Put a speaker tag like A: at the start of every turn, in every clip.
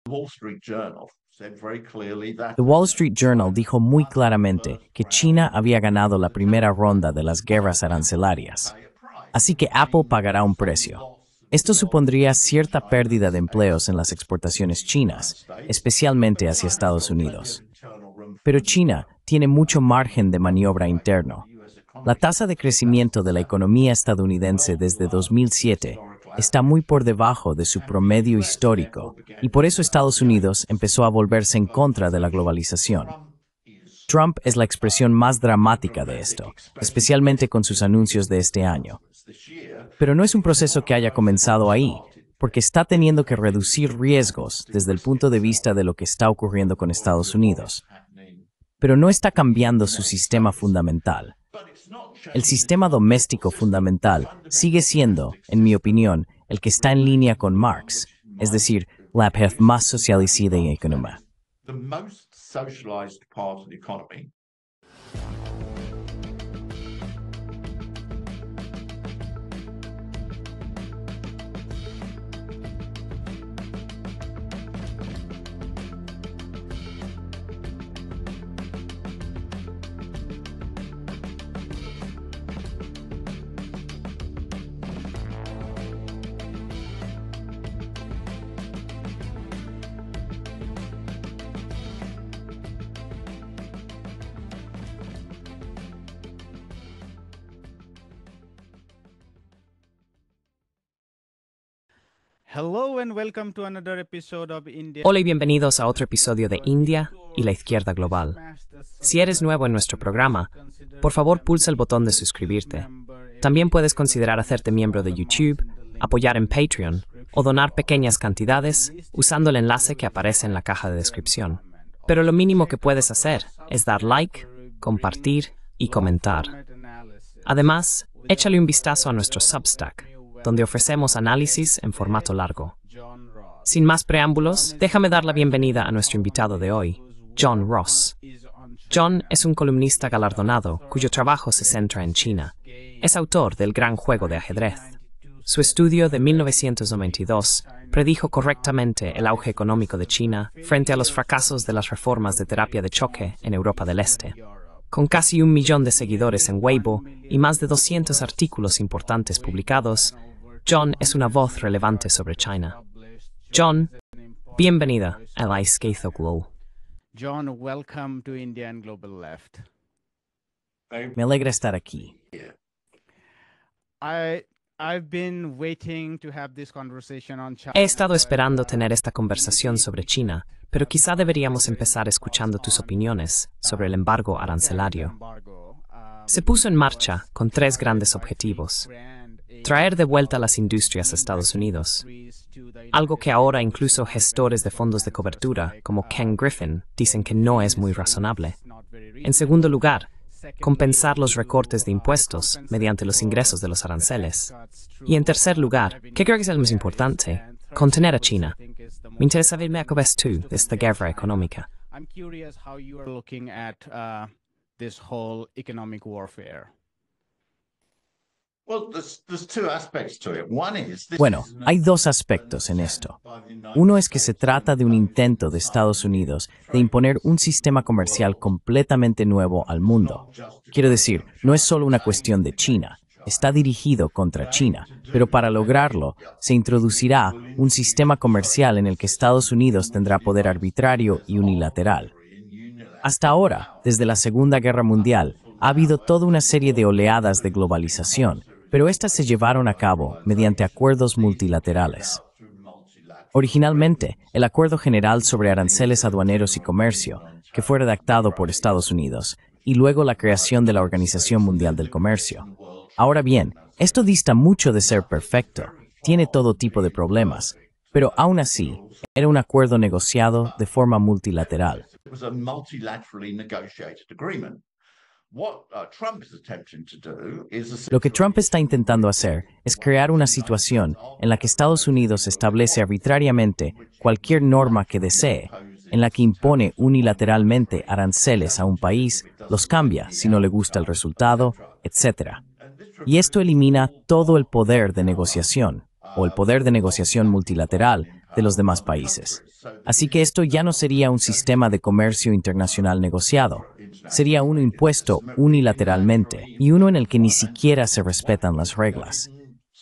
A: The Wall Street Journal dijo muy claramente que China había ganado la primera ronda de las guerras arancelarias. Así que Apple pagará un precio. Esto supondría cierta pérdida de empleos en las exportaciones chinas, especialmente hacia Estados Unidos. Pero China tiene mucho margen de maniobra interno. La tasa de crecimiento de la economía estadounidense desde 2007 está muy por debajo de su promedio histórico, y por eso Estados Unidos empezó a volverse en contra de la globalización. Trump es la expresión más dramática de esto, especialmente con sus anuncios de este año. Pero no es un proceso que haya comenzado ahí, porque está teniendo que reducir riesgos desde el punto de vista de lo que está ocurriendo con Estados Unidos. Pero no está cambiando su sistema fundamental. El sistema doméstico fundamental sigue siendo, en mi opinión, el que está en línea con Marx, es decir, la parte más socializada en la economía.
B: Hola y bienvenidos a otro episodio de India y la izquierda global. Si eres nuevo en nuestro programa, por favor pulsa el botón de suscribirte. También puedes considerar hacerte miembro de YouTube, apoyar en Patreon o donar pequeñas cantidades usando el enlace que aparece en la caja de descripción. Pero lo mínimo que puedes hacer es dar like, compartir y comentar. Además, échale un vistazo a nuestro Substack, donde ofrecemos análisis en formato largo. Sin más preámbulos, déjame dar la bienvenida a nuestro invitado de hoy, John Ross. John es un columnista galardonado cuyo trabajo se centra en China. Es autor del Gran Juego de Ajedrez. Su estudio de 1992 predijo correctamente el auge económico de China frente a los fracasos de las reformas de terapia de choque en Europa del Este. Con casi 1 millón de seguidores en Weibo y más de 200 artículos importantes publicados, John es una voz relevante sobre China. John, bienvenida a la izquierda global.
C: John, welcome to India and Global Left.
A: Me alegra estar aquí.
C: I've been waiting to have this conversation on China.
B: He estado esperando tener esta conversación sobre China, pero quizá deberíamos empezar escuchando tus opiniones sobre el embargo arancelario. Se puso en marcha con 3 grandes objetivos. Traer de vuelta las industrias a Estados Unidos, algo que ahora incluso gestores de fondos de cobertura, como Ken Griffin, dicen que no es muy razonable. En segundo lugar, compensar los recortes de impuestos mediante los ingresos de los aranceles. Y en tercer lugar, ¿qué creo que es el más importante? Contener a China. Me interesa ver cómo ves tú de esta guerra económica.
C: I'm curious how you are looking at this whole economic warfare.
A: Bueno, hay 2 aspectos en esto. Uno es que se trata de un intento de Estados Unidos de imponer un sistema comercial completamente nuevo al mundo. Quiero decir, no es solo una cuestión de China, está dirigido contra China, pero para lograrlo se introducirá un sistema comercial en el que Estados Unidos tendrá poder arbitrario y unilateral. Hasta ahora, desde la Segunda Guerra Mundial, ha habido toda una serie de oleadas de globalización, pero estas se llevaron a cabo mediante acuerdos multilaterales. Originalmente, el Acuerdo General sobre Aranceles Aduaneros y Comercio, que fue redactado por Estados Unidos, y luego la creación de la Organización Mundial del Comercio. Ahora bien, esto dista mucho de ser perfecto, tiene todo tipo de problemas, pero aún así, era un acuerdo negociado de forma multilateral. Lo que Trump está intentando hacer es crear una situación en la que Estados Unidos establece arbitrariamente cualquier norma que desee, en la que impone unilateralmente aranceles a un país, los cambia si no le gusta el resultado, etc. Y esto elimina todo el poder de negociación, o el poder de negociación multilateral, de los demás países. Así que esto ya no sería un sistema de comercio internacional negociado. Sería uno impuesto unilateralmente y uno en el que ni siquiera se respetan las reglas.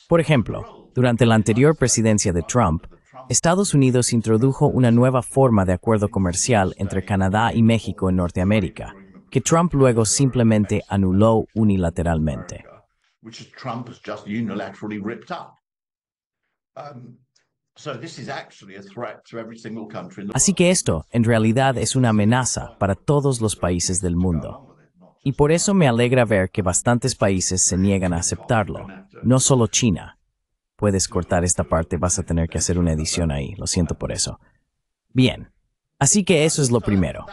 A: Por ejemplo, durante la anterior presidencia de Trump, Estados Unidos introdujo una nueva forma de acuerdo comercial entre Canadá y México en Norteamérica, que Trump luego simplemente anuló unilateralmente. Así que esto, en realidad, es una amenaza para todos los países del mundo. Y por eso me alegra ver que bastantes países se niegan a aceptarlo, no solo China. Puedes cortar esta parte, vas a tener que hacer una edición ahí, lo siento por eso. Bien, así que eso es lo primero.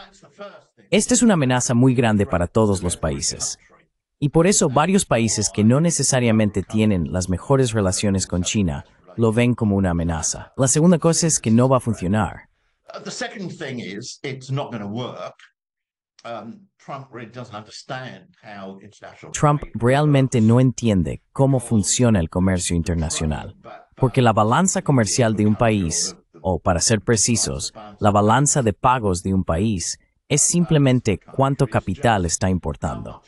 A: Esta es una amenaza muy grande para todos los países. Y por eso varios países que no necesariamente tienen las mejores relaciones con China lo ven como una amenaza. La segunda cosa es que no va a funcionar. Trump realmente no entiende cómo funciona el comercio internacional, porque la balanza comercial de un país, o para ser precisos, la balanza de pagos de un país, es simplemente cuánto capital está importando.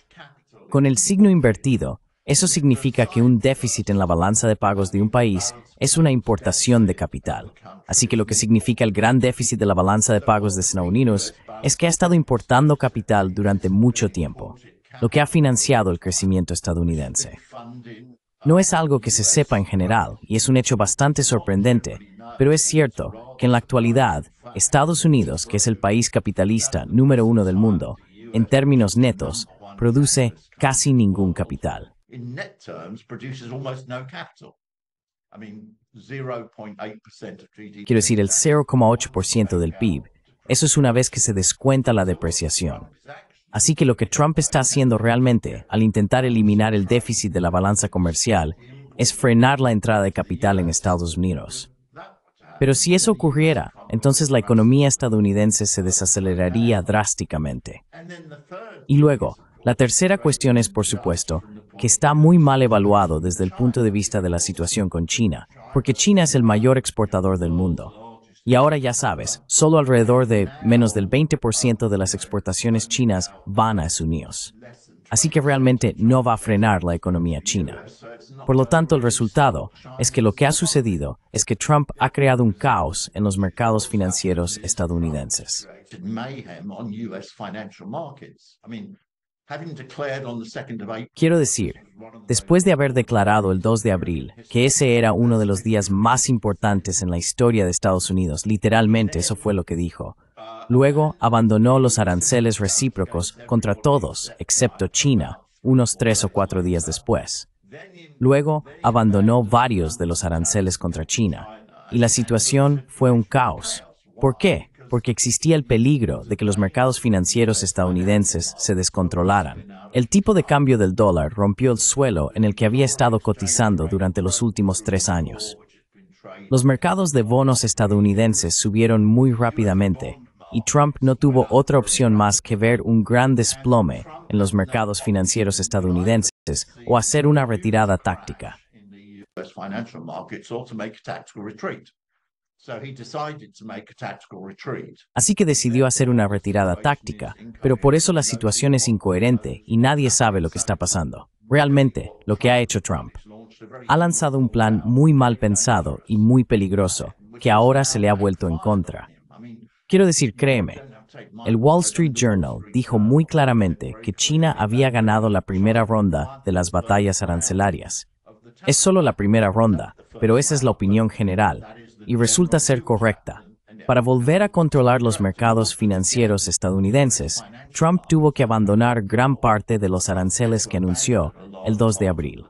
A: Con el signo invertido, eso significa que un déficit en la balanza de pagos de un país es una importación de capital. Así que lo que significa el gran déficit de la balanza de pagos de Estados Unidos es que ha estado importando capital durante mucho tiempo, lo que ha financiado el crecimiento estadounidense. No es algo que se sepa en general, y es un hecho bastante sorprendente, pero es cierto que en la actualidad, Estados Unidos, que es el país capitalista número 1 del mundo, en términos netos, produce casi ningún capital. Quiero decir, el 0,8% del PIB. Eso es una vez que se descuenta la depreciación. Así que lo que Trump está haciendo realmente, al intentar eliminar el déficit de la balanza comercial, es frenar la entrada de capital en Estados Unidos. Pero si eso ocurriera, entonces la economía estadounidense se desaceleraría drásticamente. Y luego, la tercera cuestión es, por supuesto, que está muy mal evaluado desde el punto de vista de la situación con China, porque China es el mayor exportador del mundo. Y ahora ya sabes, solo alrededor de menos del 20% de las exportaciones chinas van a Estados Unidos. Así que realmente no va a frenar la economía china. Por lo tanto, el resultado es que lo que ha sucedido es que Trump ha creado un caos en los mercados financieros estadounidenses. Quiero decir, después de haber declarado el 2 de abril que ese era uno de los días más importantes en la historia de Estados Unidos, literalmente eso fue lo que dijo. Luego abandonó los aranceles recíprocos contra todos, excepto China, unos 3 o 4 días después. Luego abandonó varios de los aranceles contra China, y la situación fue un caos. ¿Por qué? Porque existía el peligro de que los mercados financieros estadounidenses se descontrolaran. El tipo de cambio del dólar rompió el suelo en el que había estado cotizando durante los últimos 3 años. Los mercados de bonos estadounidenses subieron muy rápidamente, y Trump no tuvo otra opción más que ver un gran desplome en los mercados financieros estadounidenses o hacer una retirada táctica. Así que decidió hacer una retirada táctica, pero por eso la situación es incoherente y nadie sabe lo que está pasando. Realmente, lo que ha hecho Trump. Ha lanzado un plan muy mal pensado y muy peligroso, que ahora se le ha vuelto en contra. Quiero decir, créeme, el Wall Street Journal dijo muy claramente que China había ganado la primera ronda de las batallas arancelarias. Es solo la primera ronda, pero esa es la opinión general, y resulta ser correcta. Para volver a controlar los mercados financieros estadounidenses, Trump tuvo que abandonar gran parte de los aranceles que anunció el 2 de abril.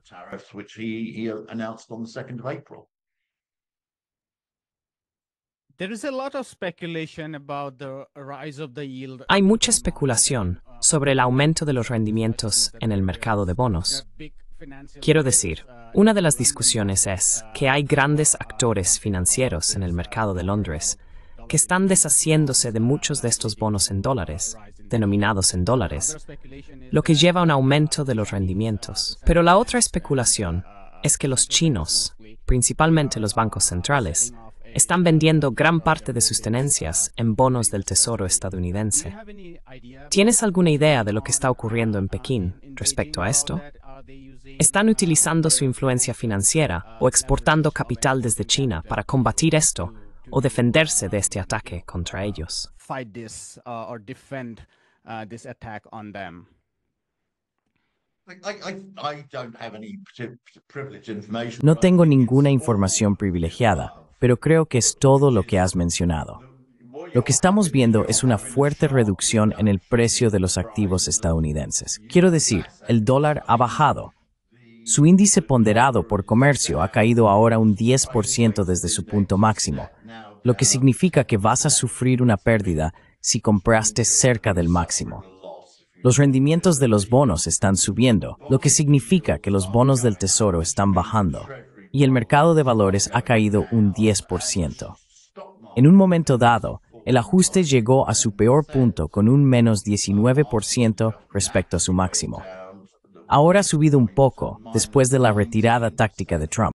B: Hay mucha especulación sobre el aumento de los rendimientos en el mercado de bonos. Quiero decir, una de las discusiones es que hay grandes actores financieros en el mercado de Londres que están deshaciéndose de muchos de estos bonos en dólares, denominados en dólares, lo que lleva a un aumento de los rendimientos. Pero la otra especulación es que los chinos, principalmente los bancos centrales, están vendiendo gran parte de sus tenencias en bonos del Tesoro estadounidense. ¿Tienes alguna idea de lo que está ocurriendo en Pekín respecto a esto? ¿Están utilizando su influencia financiera o exportando capital desde China para combatir esto o defenderse de este ataque contra ellos?
A: No tengo ninguna información privilegiada, pero creo que es todo lo que has mencionado. Lo que estamos viendo es una fuerte reducción en el precio de los activos estadounidenses. Quiero decir, el dólar ha bajado. Su índice ponderado por comercio ha caído ahora un 10% desde su punto máximo, lo que significa que vas a sufrir una pérdida si compraste cerca del máximo. Los rendimientos de los bonos están subiendo, lo que significa que los bonos del Tesoro están bajando, y el mercado de valores ha caído un 10%. En un momento dado, el ajuste llegó a su peor punto con un menos 19% respecto a su máximo. Ahora ha subido un poco después de la retirada táctica de Trump,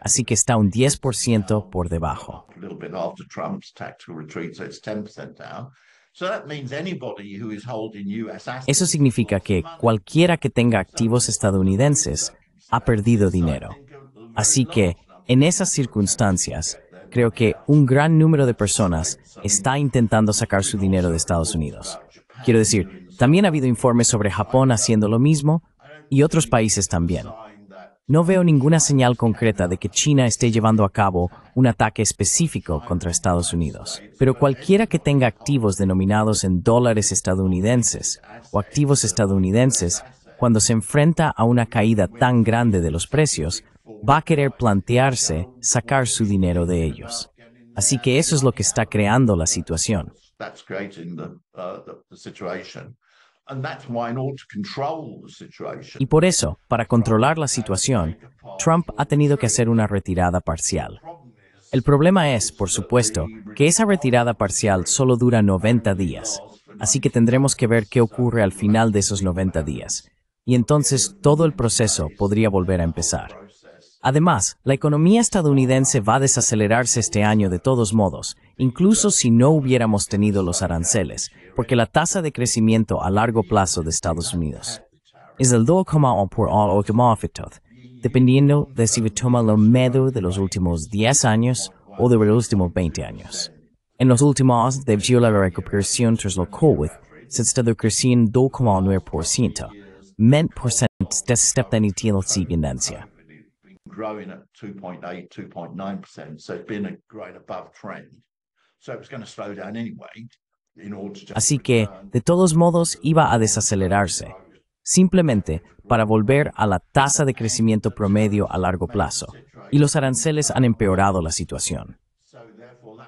A: así que está un 10% por debajo. Eso significa que cualquiera que tenga activos estadounidenses ha perdido dinero. Así que, en esas circunstancias, creo que un gran número de personas está intentando sacar su dinero de Estados Unidos. Quiero decir, también ha habido informes sobre Japón haciendo lo mismo y otros países también. No veo ninguna señal concreta de que China esté llevando a cabo un ataque específico contra Estados Unidos. Pero cualquiera que tenga activos denominados en dólares estadounidenses o activos estadounidenses, cuando se enfrenta a una caída tan grande de los precios, va a querer plantearse sacar su dinero de ellos. Así que eso es lo que está creando la situación. Y por eso, para controlar la situación, Trump ha tenido que hacer una retirada parcial. El problema es, por supuesto, que esa retirada parcial solo dura 90 días, así que tendremos que ver qué ocurre al final de esos 90 días, y entonces todo el proceso podría volver a empezar. Además, la economía estadounidense va a desacelerarse este año de todos modos, incluso si no hubiéramos tenido los aranceles, porque la tasa de crecimiento a largo plazo de Estados Unidos es del 2,8%, dependiendo de si se toma lo medio de los últimos 10 años o de los últimos 20 años. En los últimos, debido a la recuperación tras el COVID, se está creciendo 2,9%, menos de esta tendencia.
D: Growing at 2.8, 2.9%, so it's been growing above trend. So it was going to slow down anyway in order to just
A: Así que, de todos modos, iba a desacelerarse, simplemente para volver a la tasa de crecimiento promedio a largo plazo, y los aranceles han empeorado la situación.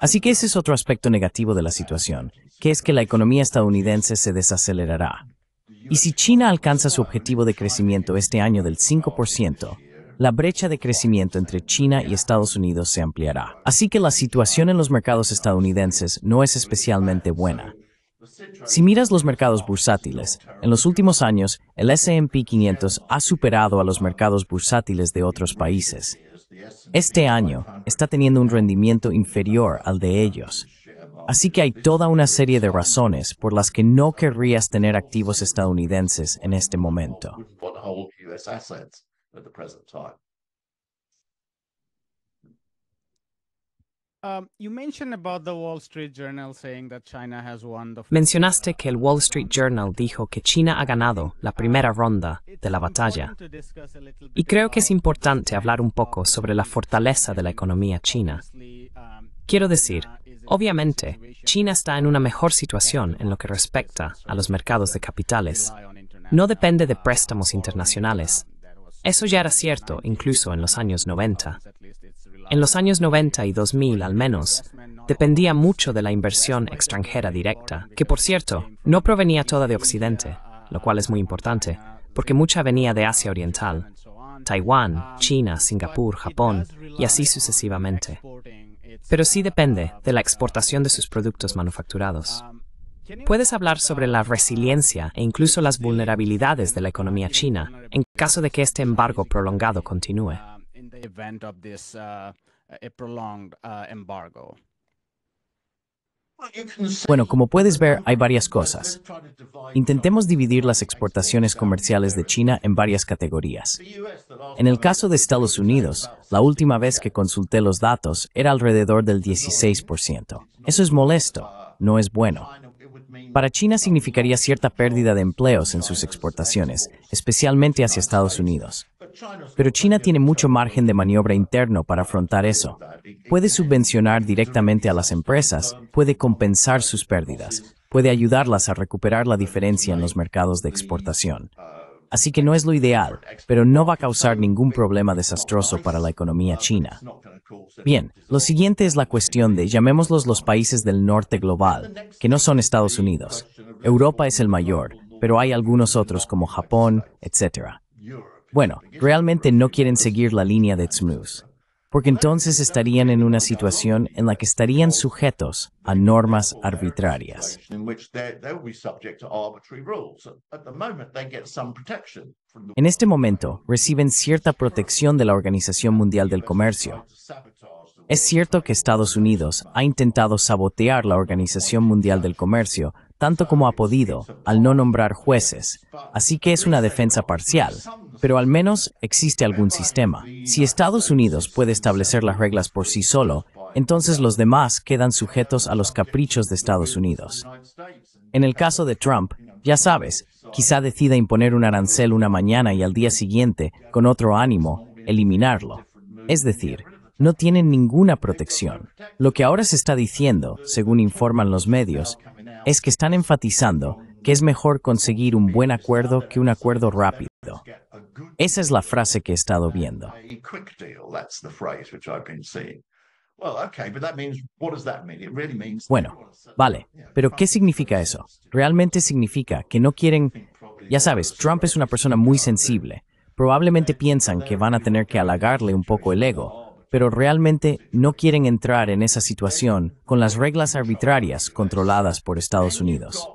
A: Así que ese es otro aspecto negativo de la situación, que es que la economía estadounidense se desacelerará. Y si China alcanza su objetivo de crecimiento este año del 5%, la brecha de crecimiento entre China y Estados Unidos se ampliará. Así que la situación en los mercados estadounidenses no es especialmente buena. Si miras los mercados bursátiles, en los últimos años, el S&P 500 ha superado a los mercados bursátiles de otros países. Este año, está teniendo un rendimiento inferior al de ellos. Así que hay toda una serie de razones por las que no querrías tener activos estadounidenses en este momento.
D: at the present time.
B: Mencionaste que el Wall Street Journal dijo que China ha ganado la primera ronda de la batalla. Y creo que es importante hablar un poco sobre la fortaleza de la economía china. Quiero decir, obviamente, China está en una mejor situación en lo que respecta a los mercados de capitales. No depende de préstamos internacionales. Eso ya era cierto incluso en los años 90. En los años 90 y 2000 al menos, dependía mucho de la inversión extranjera directa, que por cierto, no provenía toda de Occidente, lo cual es muy importante, porque mucha venía de Asia Oriental, Taiwán, China, Singapur, Japón, y así sucesivamente. Pero sí depende de la exportación de sus productos manufacturados. ¿Puedes hablar sobre la resiliencia e incluso las vulnerabilidades de la economía china en caso de que este embargo prolongado continúe?
C: a prolonged embargo.
A: Bueno, como puedes ver, hay varias cosas. Intentemos dividir las exportaciones comerciales de China en varias categorías. En el caso de Estados Unidos, la última vez que consulté los datos era alrededor del 16%. Eso es molesto, no es bueno. Para China significaría cierta pérdida de empleos en sus exportaciones, especialmente hacia Estados Unidos. Pero China tiene mucho margen de maniobra interno para afrontar eso. Puede subvencionar directamente a las empresas, puede compensar sus pérdidas, puede ayudarlas a recuperar la diferencia en los mercados de exportación. Así que no es lo ideal, pero no va a causar ningún problema desastroso para la economía china. Bien, lo siguiente es la cuestión de, llamémoslos los países del norte global, que no son Estados Unidos. Europa es el mayor, pero hay algunos otros como Japón, etc. Bueno, realmente no quieren seguir la línea de Tsmuz, porque entonces estarían en una situación en la que estarían sujetos a normas arbitrarias. En este momento, reciben cierta protección de la Organización Mundial del Comercio. Es cierto que Estados Unidos ha intentado sabotear la Organización Mundial del Comercio tanto como ha podido, al no nombrar jueces, así que es una defensa parcial, pero al menos existe algún sistema. Si Estados Unidos puede establecer las reglas por sí solo, entonces los demás quedan sujetos a los caprichos de Estados Unidos. En el caso de Trump, ya sabes, quizá decida imponer un arancel una mañana y al día siguiente, con otro ánimo, eliminarlo. Es decir, no tienen ninguna protección. Lo que ahora se está diciendo, según informan los medios, es que están enfatizando que es mejor conseguir un buen acuerdo que un acuerdo rápido. Esa es la frase que he estado viendo. Bueno, vale, pero ¿qué significa eso? Realmente significa que no quieren... Ya sabes, Trump es una persona muy sensible. Probablemente piensan que van a tener que halagarle un poco el ego, pero realmente no quieren entrar en esa situación con las reglas arbitrarias controladas por Estados Unidos.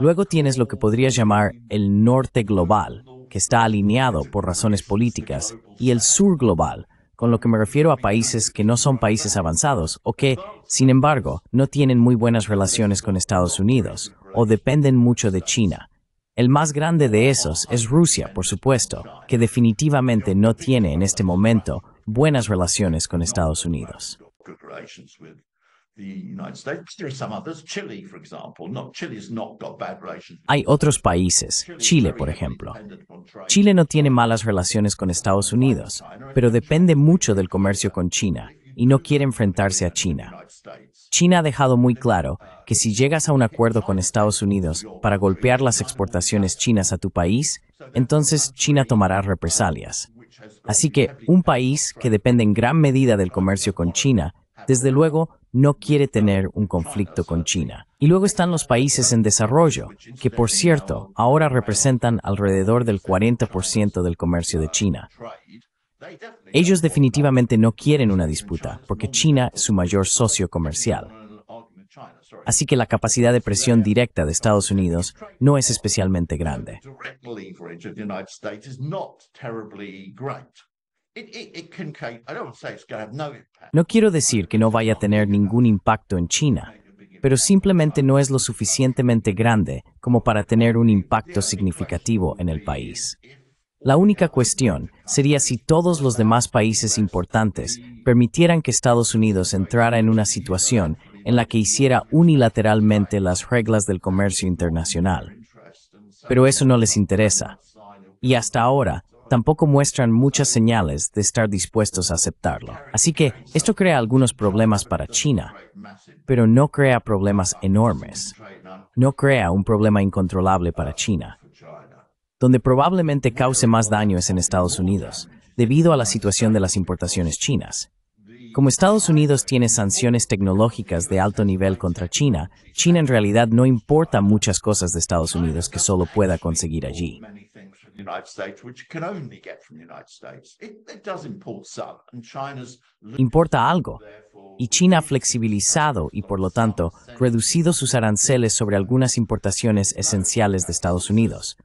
A: Luego tienes lo que podrías llamar el norte global, que está alineado por razones políticas, y el sur global, con lo que me refiero a países que no son países avanzados o que, sin embargo, no tienen muy buenas relaciones con Estados Unidos o dependen mucho de China. El más grande de esos es Rusia, por supuesto, que definitivamente no tiene en este momento buenas relaciones con Estados Unidos. Hay otros países, Chile, por ejemplo. Chile no tiene malas relaciones con Estados Unidos, pero depende mucho del comercio con China y no quiere enfrentarse a China. China ha dejado muy claro que si llegas a un acuerdo con Estados Unidos para golpear las exportaciones chinas a tu país, entonces China tomará represalias. Así que un país que depende en gran medida del comercio con China, desde luego, no quiere tener un conflicto con China. Y luego están los países en desarrollo, que por cierto, ahora representan alrededor del 40% del comercio de China. Ellos definitivamente no quieren una disputa, porque China es su mayor socio comercial. Así que la capacidad de presión directa de Estados Unidos no es especialmente grande. No quiero decir que no vaya a tener ningún impacto en China, pero simplemente no es lo suficientemente grande como para tener un impacto significativo en el país. La única cuestión sería si todos los demás países importantes permitieran que Estados Unidos entrara en una situación en la que hiciera unilateralmente las reglas del comercio internacional. Pero eso no les interesa. Y hasta ahora, tampoco muestran muchas señales de estar dispuestos a aceptarlo. Así que esto crea algunos problemas para China, pero no crea problemas enormes. No crea un problema incontrolable para China. Donde probablemente cause más daño es en Estados Unidos, debido a la situación de las importaciones chinas. Como Estados Unidos tiene sanciones tecnológicas de alto nivel contra China, China en realidad no importa muchas cosas de Estados Unidos que solo pueda conseguir allí. Importa algo, y China ha flexibilizado y por lo tanto reducido sus aranceles sobre algunas importaciones esenciales de Estados Unidos.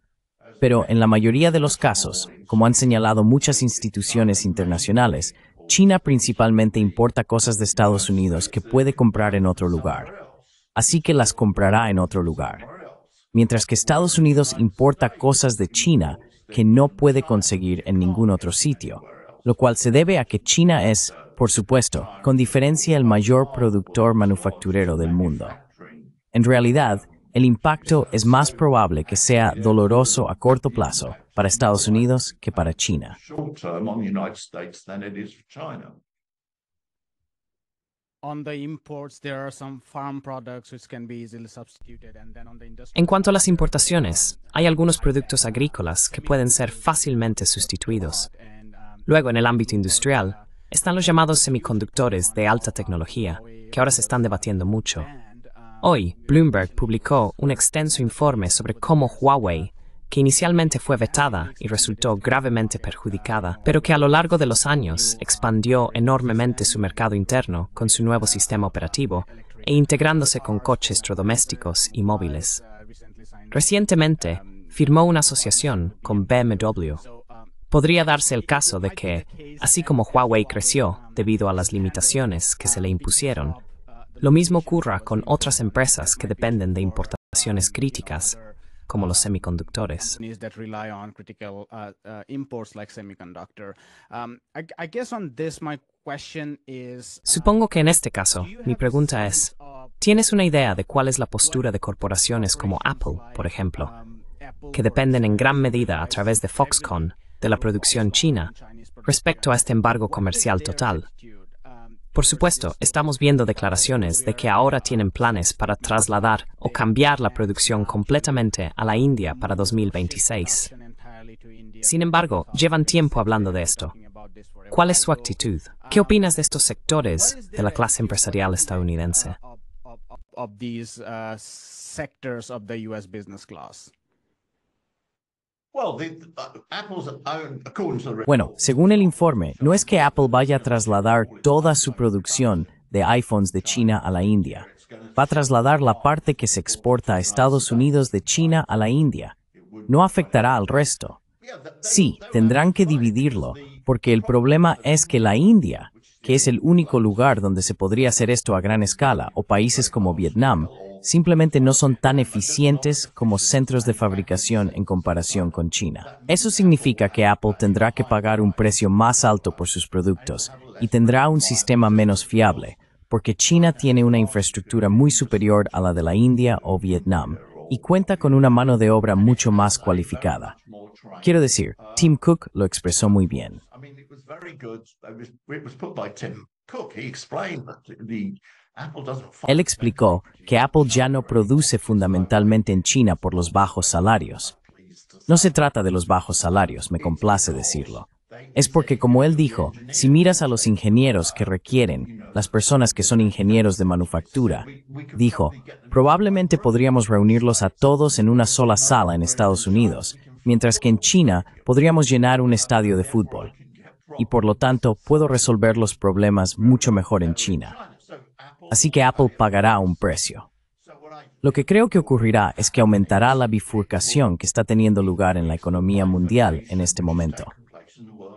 A: Pero en la mayoría de los casos, como han señalado muchas instituciones internacionales, China principalmente importa cosas de Estados Unidos que puede comprar en otro lugar, así que las comprará en otro lugar. Mientras que Estados Unidos importa cosas de China que no puede conseguir en ningún otro sitio, lo cual se debe a que China es, por supuesto, con diferencia el mayor productor manufacturero del mundo. En realidad, el impacto es más probable que sea doloroso a corto plazo para Estados Unidos que para China.
B: En cuanto a las importaciones, hay algunos productos agrícolas que pueden ser fácilmente sustituidos. Luego, en el ámbito industrial, están los llamados semiconductores de alta tecnología, que ahora se están debatiendo mucho. Hoy, Bloomberg publicó un extenso informe sobre cómo Huawei, que inicialmente fue vetada y resultó gravemente perjudicada, pero que a lo largo de los años expandió enormemente su mercado interno con su nuevo sistema operativo e integrándose con coches domésticos y móviles. Recientemente, firmó una asociación con BMW. Podría darse el caso de que, así como Huawei creció debido a las limitaciones que se le impusieron, lo mismo ocurra con otras empresas que dependen de importaciones críticas, como los semiconductores. Supongo que en este caso, mi pregunta es, ¿tienes una idea de cuál es la postura de corporaciones como Apple, por ejemplo, que dependen en gran medida a través de Foxconn de la producción china respecto a este embargo comercial total? Por supuesto, estamos viendo declaraciones de que ahora tienen planes para trasladar o cambiar la producción completamente a la India para 2026. Sin embargo, llevan tiempo hablando de esto. ¿Cuál es su actitud? ¿Qué opinas de estos sectores de la clase empresarial estadounidense?
A: Bueno, según el informe, no es que Apple vaya a trasladar toda su producción de iPhones de China a la India. Va a trasladar la parte que se exporta a Estados Unidos de China a la India. No afectará al resto. Sí, tendrán que dividirlo, porque el problema es que la India, que es el único lugar donde se podría hacer esto a gran escala, o países como Vietnam, simplemente no son tan eficientes como centros de fabricación en comparación con China. Eso significa que Apple tendrá que pagar un precio más alto por sus productos y tendrá un sistema menos fiable, porque China tiene una infraestructura muy superior a la de la India o Vietnam y cuenta con una mano de obra mucho más cualificada. Quiero decir, Tim Cook lo expresó muy bien. Él explicó que Apple ya no produce fundamentalmente en China por los bajos salarios. No se trata de los bajos salarios, me complace decirlo. Es porque, como él dijo, si miras a los ingenieros que requieren, las personas que son ingenieros de manufactura, dijo, probablemente podríamos reunirlos a todos en una sola sala en Estados Unidos, mientras que en China podríamos llenar un estadio de fútbol. Y por lo tanto, puedo resolver los problemas mucho mejor en China. Así que Apple pagará un precio. Lo que creo que ocurrirá es que aumentará la bifurcación que está teniendo lugar en la economía mundial en este momento.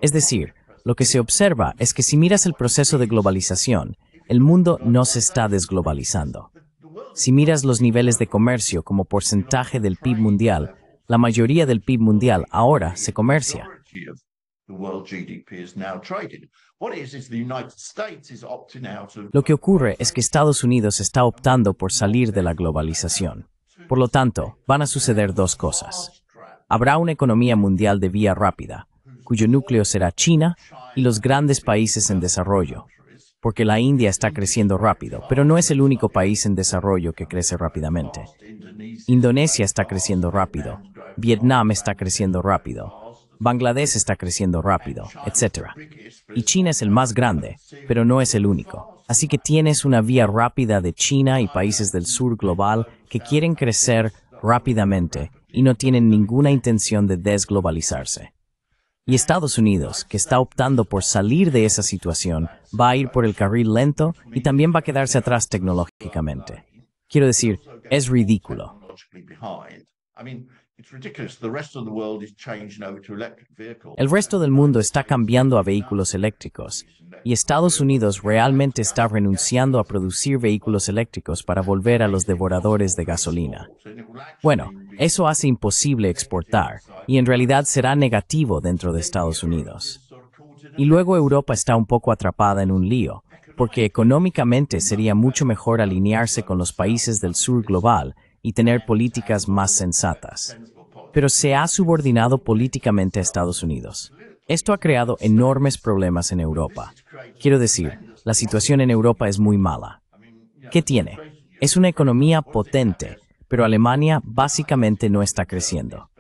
A: Es decir, lo que se observa es que si miras el proceso de globalización, el mundo no se está desglobalizando. Si miras los niveles de comercio como porcentaje del PIB mundial, la mayoría del PIB mundial ahora se comercia. Lo que ocurre es que Estados Unidos está optando por salir de la globalización. Por lo tanto, van a suceder dos cosas. Habrá una economía mundial de vía rápida, cuyo núcleo será China y los grandes países en desarrollo, porque la India está creciendo rápido, pero no es el único país en desarrollo que crece rápidamente. Indonesia está creciendo rápido, Vietnam está creciendo rápido, Bangladesh está creciendo rápido, etc. Y China es el más grande, pero no es el único. Así que tienes una vía rápida de China y países del sur global que quieren crecer rápidamente y no tienen ninguna intención de desglobalizarse. Y Estados Unidos, que está optando por salir de esa situación, va a ir por el carril lento y también va a quedarse atrás tecnológicamente. Quiero decir, es ridículo. El resto del mundo está cambiando a vehículos eléctricos, y Estados Unidos realmente está renunciando a producir vehículos eléctricos para volver a los devoradores de gasolina. Bueno, eso hace imposible exportar, y en realidad será negativo dentro de Estados Unidos. Y luego Europa está un poco atrapada en un lío, porque económicamente sería mucho mejor alinearse con los países del sur global y tener políticas más sensatas. Pero se ha subordinado políticamente a Estados Unidos. Esto ha creado enormes problemas en Europa. Quiero decir, la situación en Europa es muy mala. ¿Qué tiene? Es una economía potente, pero Alemania básicamente no está creciendo.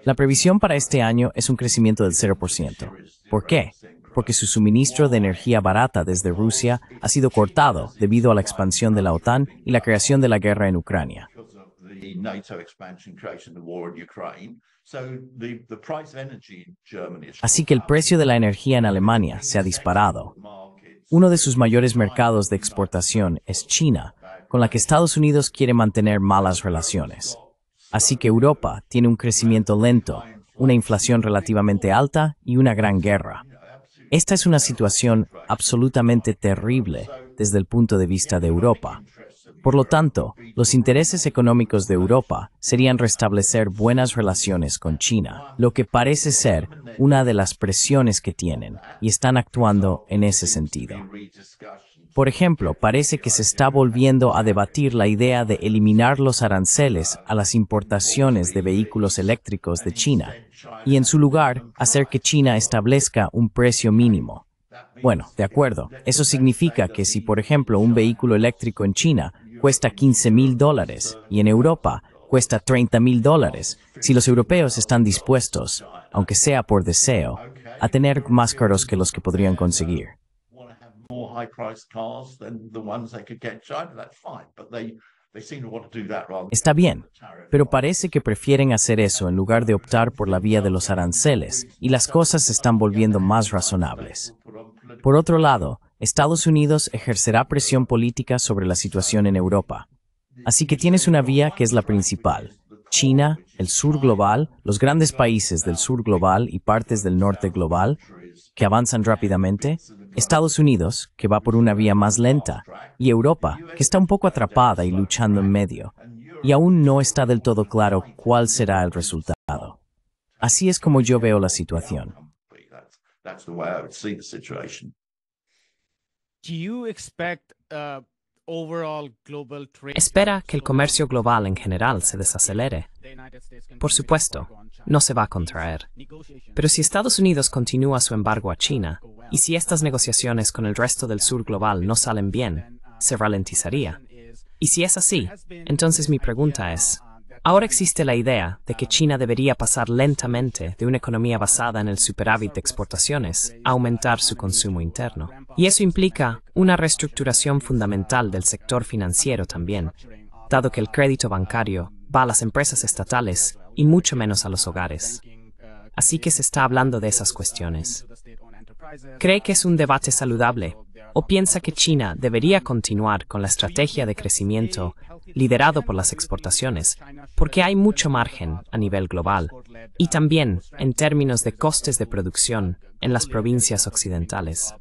A: La previsión para este año es un crecimiento del 0%. ¿Por qué? Porque su suministro de energía barata desde Rusia ha sido cortado debido a la expansión de la OTAN y la creación de la guerra en Ucrania. Así que el precio de la energía en Alemania se ha disparado. Uno de sus mayores mercados de exportación es China, con la que Estados Unidos quiere mantener malas relaciones. Así que Europa tiene un crecimiento lento, una inflación relativamente alta y una gran guerra. Esta es una situación absolutamente terrible desde el punto de vista de Europa. Por lo tanto, los intereses económicos de Europa serían restablecer buenas relaciones con China, lo que parece ser una de las presiones que tienen, y están actuando en ese sentido. Por ejemplo, parece que se está volviendo a debatir la idea de eliminar los aranceles a las importaciones de vehículos eléctricos de China, y en su lugar, hacer que China establezca un precio mínimo. Bueno, de acuerdo, eso significa que si, por ejemplo, un vehículo eléctrico en China cuesta $15,000 y en Europa cuesta $30,000, si los europeos están dispuestos, aunque sea por deseo, a tener más caros que los que podrían conseguir. Está bien, pero parece que prefieren hacer eso en lugar de optar por la vía de los aranceles, y las cosas se están volviendo más razonables. Por otro lado, Estados Unidos ejercerá presión política sobre la situación en Europa. Así que tienes una vía que es la principal. China, el sur global, los grandes países del sur global y partes del norte global, que avanzan rápidamente, Estados Unidos, que va por una vía más lenta, y Europa, que está un poco atrapada y luchando en medio, y aún no está del todo claro cuál será el resultado. Así es como yo veo la situación.
B: ¿Espera que el comercio global en general se desacelere? Por supuesto, no se va a contraer. Pero si Estados Unidos continúa su embargo a China, y si estas negociaciones con el resto del sur global no salen bien, se ralentizaría. Y si es así, entonces mi pregunta es, ahora existe la idea de que China debería pasar lentamente de una economía basada en el superávit de exportaciones a aumentar su consumo interno. Y eso implica una reestructuración fundamental del sector financiero también, dado que el crédito bancario va a las empresas estatales y mucho menos a los hogares. Así que se está hablando de esas cuestiones. ¿Cree que es un debate saludable o piensa que China debería continuar con la estrategia de crecimiento liderado por las exportaciones, porque hay mucho margen a nivel global y también en términos de costes de producción en las provincias occidentales?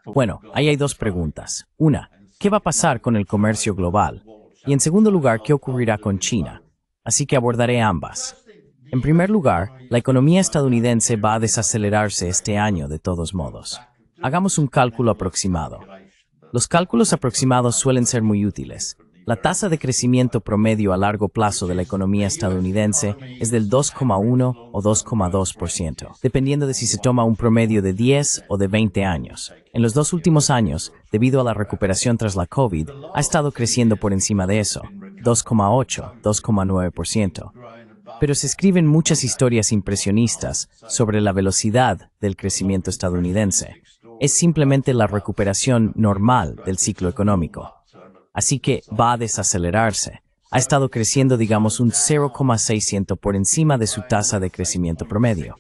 A: Bueno, ahí hay dos preguntas. Una, ¿qué va a pasar con el comercio global? Y en segundo lugar, ¿qué ocurrirá con China? Así que abordaré ambas. En primer lugar, la economía estadounidense va a desacelerarse este año de todos modos. Hagamos un cálculo aproximado. Los cálculos aproximados suelen ser muy útiles. La tasa de crecimiento promedio a largo plazo de la economía estadounidense es del 2,1 o 2,2%, dependiendo de si se toma un promedio de 10 o de 20 años. En los dos últimos años, debido a la recuperación tras la COVID, ha estado creciendo por encima de eso, 2,8, 2,9%. Pero se escriben muchas historias impresionistas sobre la velocidad del crecimiento estadounidense. Es simplemente la recuperación normal del ciclo económico. Así que va a desacelerarse. Ha estado creciendo, digamos, un 0,6% por encima de su tasa de crecimiento promedio.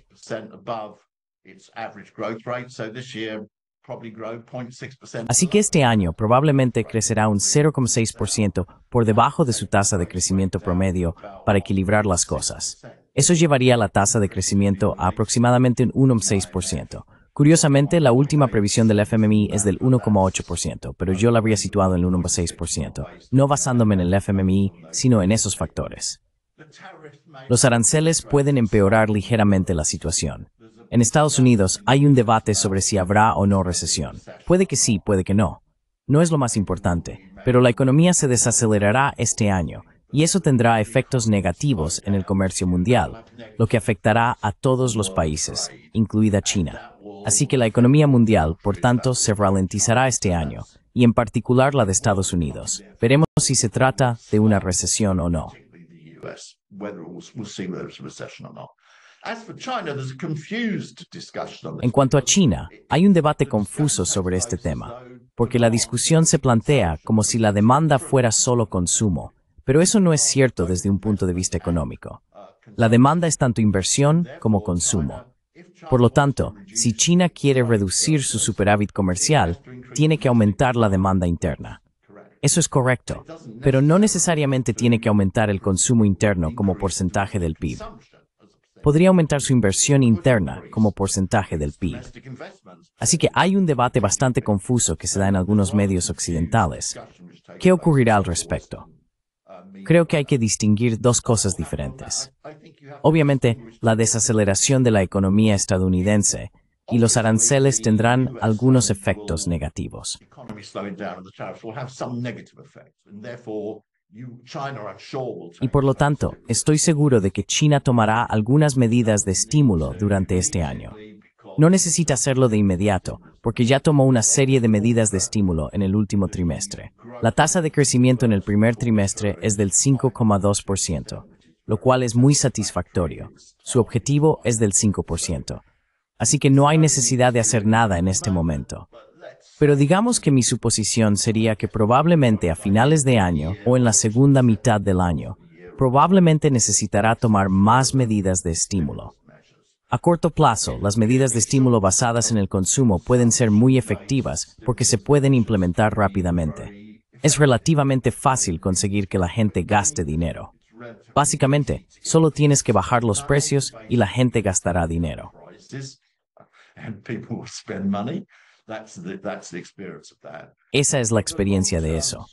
A: Así que este año probablemente crecerá un 0,6% por debajo de su tasa de crecimiento promedio para equilibrar las cosas. Eso llevaría la tasa de crecimiento a aproximadamente un 1,6%. Curiosamente, la última previsión del FMI es del 1,8%, pero yo la habría situado en el 1,6%, no basándome en el FMI, sino en esos factores. Los aranceles pueden empeorar ligeramente la situación. En Estados Unidos hay un debate sobre si habrá o no recesión. Puede que sí, puede que no. No es lo más importante, pero la economía se desacelerará este año, y eso tendrá efectos negativos en el comercio mundial, lo que afectará a todos los países, incluida China. Así que la economía mundial, por tanto, se ralentizará este año, y en particular la de Estados Unidos. Veremos si se trata de una recesión o no. En cuanto a China, hay un debate confuso sobre este tema, porque la discusión se plantea como si la demanda fuera solo consumo, pero eso no es cierto desde un punto de vista económico. La demanda es tanto inversión como consumo. Por lo tanto, si China quiere reducir su superávit comercial, tiene que aumentar la demanda interna. Eso es correcto, pero no necesariamente tiene que aumentar el consumo interno como porcentaje del PIB. Podría aumentar su inversión interna como porcentaje del PIB. Así que hay un debate bastante confuso que se da en algunos medios occidentales. ¿Qué ocurrirá al respecto? Creo que hay que distinguir dos cosas diferentes. Obviamente, la desaceleración de la economía estadounidense y los aranceles tendrán algunos efectos negativos. Y por lo tanto, estoy seguro de que China tomará algunas medidas de estímulo durante este año. No necesita hacerlo de inmediato, porque ya tomó una serie de medidas de estímulo en el último trimestre. La tasa de crecimiento en el primer trimestre es del 5,2%, lo cual es muy satisfactorio. Su objetivo es del 5%. Así que no hay necesidad de hacer nada en este momento. Pero digamos que mi suposición sería que probablemente a finales de año o en la segunda mitad del año, probablemente necesitará tomar más medidas de estímulo. A corto plazo, las medidas de estímulo basadas en el consumo pueden ser muy efectivas porque se pueden implementar rápidamente. Es relativamente fácil conseguir que la gente gaste dinero. Básicamente, solo tienes que bajar los precios y la gente gastará dinero. Esa es la experiencia de eso.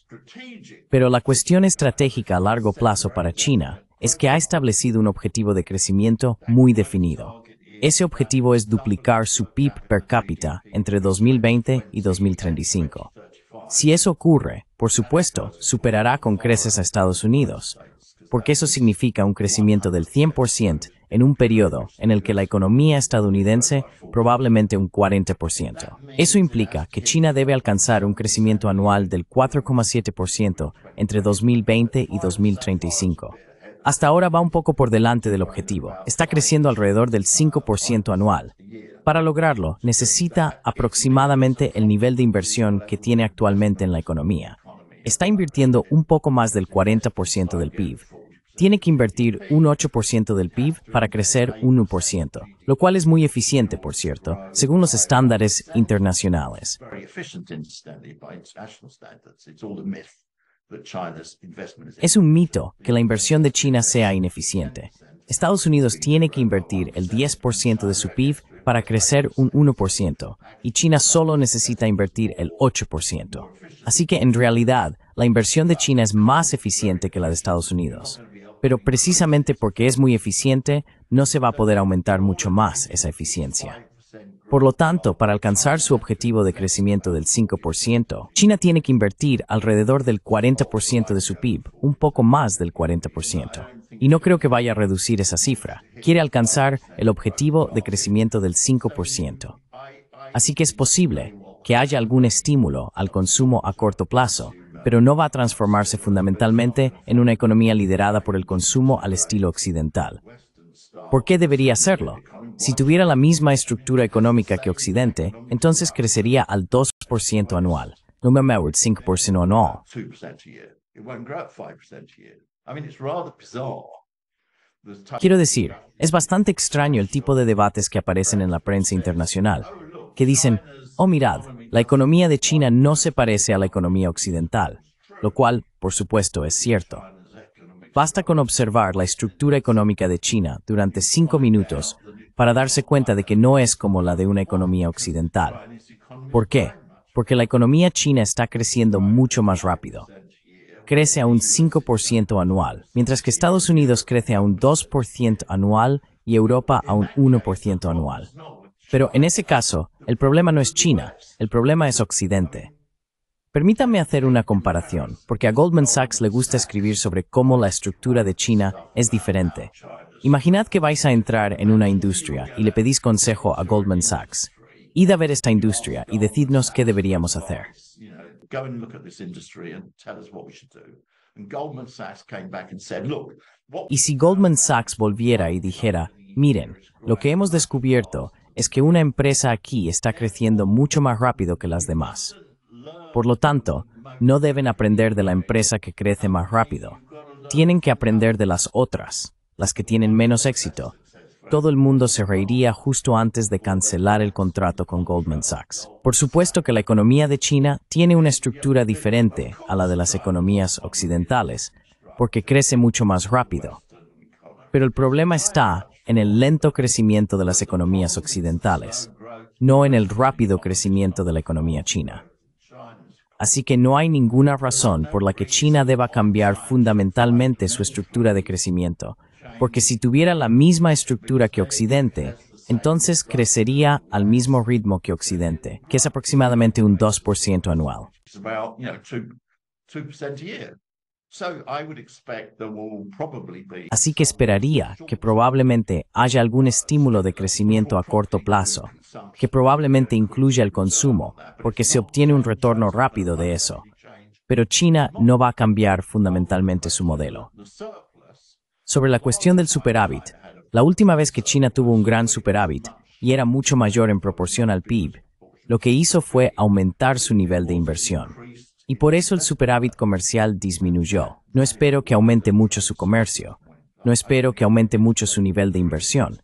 A: Pero la cuestión estratégica a largo plazo para China es que ha establecido un objetivo de crecimiento muy definido. Ese objetivo es duplicar su PIB per cápita entre 2020 y 2035. Si eso ocurre, por supuesto, superará con creces a Estados Unidos, porque eso significa un crecimiento del 100% en un periodo en el que la economía estadounidense probablemente un 40%. Eso implica que China debe alcanzar un crecimiento anual del 4,7% entre 2020 y 2035. Hasta ahora va un poco por delante del objetivo. Está creciendo alrededor del 5% anual. Para lograrlo, necesita aproximadamente el nivel de inversión que tiene actualmente en la economía. Está invirtiendo un poco más del 40% del PIB. Tiene que invertir un 8% del PIB para crecer un 1%, lo cual es muy eficiente, por cierto, según los estándares internacionales. Es un mito que la inversión de China sea ineficiente. Estados Unidos tiene que invertir el 10% de su PIB para crecer un 1%, y China solo necesita invertir el 8%. Así que, en realidad, la inversión de China es más eficiente que la de Estados Unidos. Pero precisamente porque es muy eficiente, no se va a poder aumentar mucho más esa eficiencia. Por lo tanto, para alcanzar su objetivo de crecimiento del 5%, China tiene que invertir alrededor del 40% de su PIB, un poco más del 40%. Y no creo que vaya a reducir esa cifra. Quiere alcanzar el objetivo de crecimiento del 5%. Así que es posible que haya algún estímulo al consumo a corto plazo, pero no va a transformarse fundamentalmente en una economía liderada por el consumo al estilo occidental. ¿Por qué debería hacerlo? Si tuviera la misma estructura económica que Occidente, entonces crecería al 2% anual, no me el 5% anual. Quiero decir, es bastante extraño el tipo de debates que aparecen en la prensa internacional. que dicen, oh mirad, la economía de China no se parece a la economía occidental, lo cual, por supuesto, es cierto. Basta con observar la estructura económica de China durante 5 minutos para darse cuenta de que no es como la de una economía occidental. ¿Por qué? Porque la economía china está creciendo mucho más rápido. Crece a un 5% anual, mientras que Estados Unidos crece a un 2% anual y Europa a un 1% anual. Pero en ese caso, el problema no es China, el problema es Occidente. Permítanme hacer una comparación, porque a Goldman Sachs le gusta escribir sobre cómo la estructura de China es diferente. Imaginad que vais a entrar en una industria y le pedís consejo a Goldman Sachs. Id a ver esta industria y decidnos qué deberíamos hacer. Y si Goldman Sachs volviera y dijera, miren, lo que hemos descubierto es que una empresa aquí está creciendo mucho más rápido que las demás. Por lo tanto, no deben aprender de la empresa que crece más rápido. Tienen que aprender de las otras, las que tienen menos éxito. Todo el mundo se reiría justo antes de cancelar el contrato con Goldman Sachs. Por supuesto que la economía de China tiene una estructura diferente a la de las economías occidentales, porque crece mucho más rápido. Pero el problema está en el lento crecimiento de las economías occidentales, no en el rápido crecimiento de la economía china. Así que no hay ninguna razón por la que China deba cambiar fundamentalmente su estructura de crecimiento, porque si tuviera la misma estructura que Occidente, entonces crecería al mismo ritmo que Occidente, que es aproximadamente un 2% anual. Así que esperaría que probablemente haya algún estímulo de crecimiento a corto plazo, que probablemente incluya el consumo, porque se obtiene un retorno rápido de eso. Pero China no va a cambiar fundamentalmente su modelo. Sobre la cuestión del superávit, la última vez que China tuvo un gran superávit, y era mucho mayor en proporción al PIB, lo que hizo fue aumentar su nivel de inversión. Y por eso el superávit comercial disminuyó. No espero que aumente mucho su comercio. No espero que aumente mucho su nivel de inversión.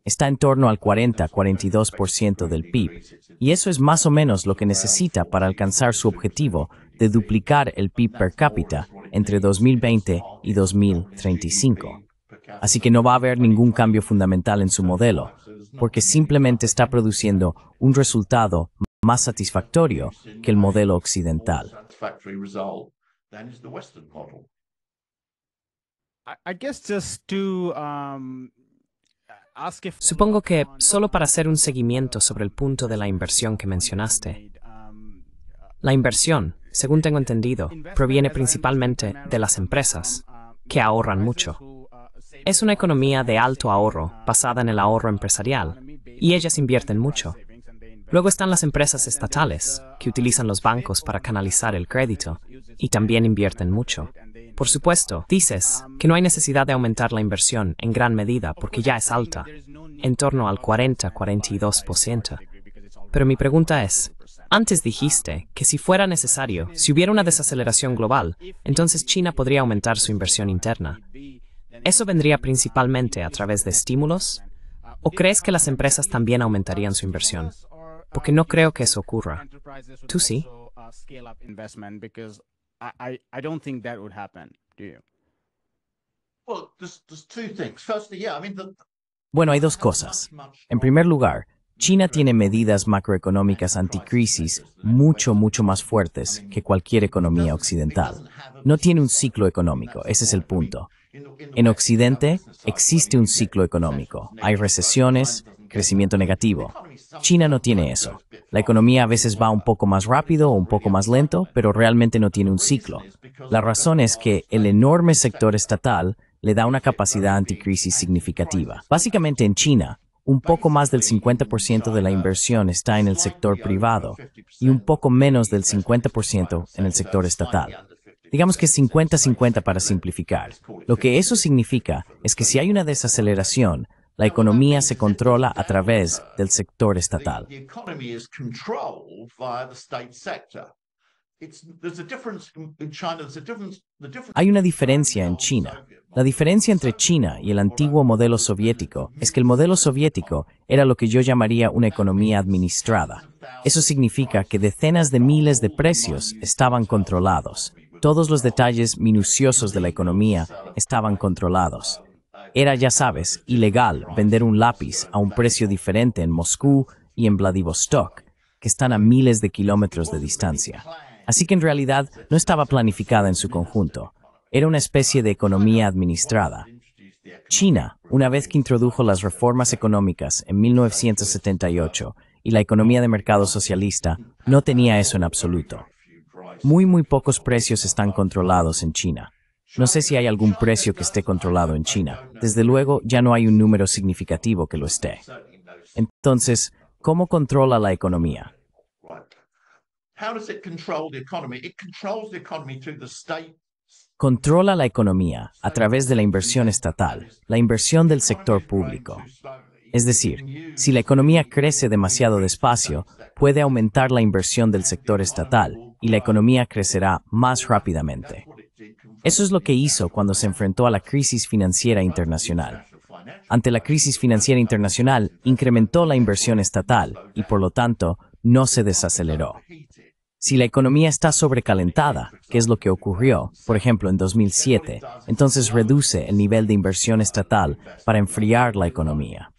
A: Está en torno al 40-42% del PIB. Y eso es más o menos lo que necesita para alcanzar su objetivo de duplicar el PIB per cápita entre 2020 y 2035. Así que no va a haber ningún cambio fundamental en su modelo, porque simplemente está produciendo un resultado más satisfactorio que el modelo occidental.
B: Supongo que, solo para hacer un seguimiento sobre el punto de la inversión que mencionaste, la inversión, según tengo entendido, proviene principalmente de las empresas, que ahorran mucho. Es una economía de alto ahorro, basada en el ahorro empresarial, y ellas invierten mucho. Luego están las empresas estatales, que utilizan los bancos para canalizar el crédito, y también invierten mucho. Por supuesto, dices que no hay necesidad de aumentar la inversión en gran medida porque ya es alta, en torno al 40-42%. Pero mi pregunta es, antes dijiste que si fuera necesario, si hubiera una desaceleración global, entonces China podría aumentar su inversión interna. ¿Eso vendría principalmente a través de estímulos? ¿O crees que las empresas también aumentarían su inversión? Porque no creo que eso ocurra. ¿Tú sí?
A: Bueno, hay dos cosas. En primer lugar, China tiene medidas macroeconómicas anticrisis mucho más fuertes que cualquier economía occidental. No tiene un ciclo económico, ese es el punto. En Occidente existe un ciclo económico. Hay recesiones, crecimiento negativo. China no tiene eso. La economía a veces va un poco más rápido o un poco más lento, pero realmente no tiene un ciclo. La razón es que el enorme sector estatal le da una capacidad anticrisis significativa. Básicamente en China, un poco más del 50% de la inversión está en el sector privado y un poco menos del 50% en el sector estatal. Digamos que 50-50 para simplificar. Lo que eso significa es que si hay una desaceleración, la economía se controla a través del sector estatal. Hay una diferencia en China. La diferencia entre China y el antiguo modelo soviético es que el modelo soviético era lo que yo llamaría una economía administrada. Eso significa que decenas de miles de precios estaban controlados. Todos los detalles minuciosos de la economía estaban controlados. Era, ya sabes, ilegal vender un lápiz a un precio diferente en Moscú y en Vladivostok, que están a miles de kilómetros de distancia. Así que en realidad no estaba planificada en su conjunto. Era una especie de economía administrada. China, una vez que introdujo las reformas económicas en 1978 y la economía de mercado socialista, no tenía eso en absoluto. Muy pocos precios están controlados en China. No sé si hay algún precio que esté controlado en China. Desde luego, ya no hay un número significativo que lo esté. Entonces, ¿cómo controla la economía? Controla la economía a través de la inversión estatal, la inversión del sector público. Es decir, si la economía crece demasiado despacio, puede aumentar la inversión del sector estatal y la economía crecerá más rápidamente. Eso es lo que hizo cuando se enfrentó a la crisis financiera internacional. Ante la crisis financiera internacional, incrementó la inversión estatal y, por lo tanto, no se desaceleró. Si la economía está sobrecalentada, que es lo que ocurrió, por ejemplo, en 2007, entonces reduce el nivel de inversión estatal para enfriar la economía.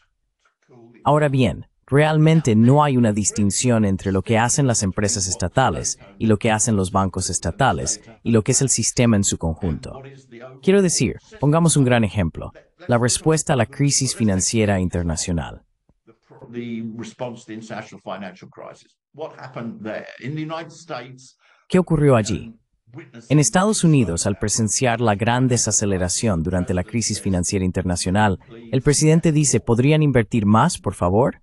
A: Ahora bien, realmente no hay una distinción entre lo que hacen las empresas estatales y lo que hacen los bancos estatales y lo que es el sistema en su conjunto. Quiero decir, pongamos un gran ejemplo, la respuesta a la crisis financiera internacional. ¿Qué ocurrió allí? En Estados Unidos, al presenciar la gran desaceleración durante la crisis financiera internacional, el presidente dice, ¿podrían invertir más, por favor?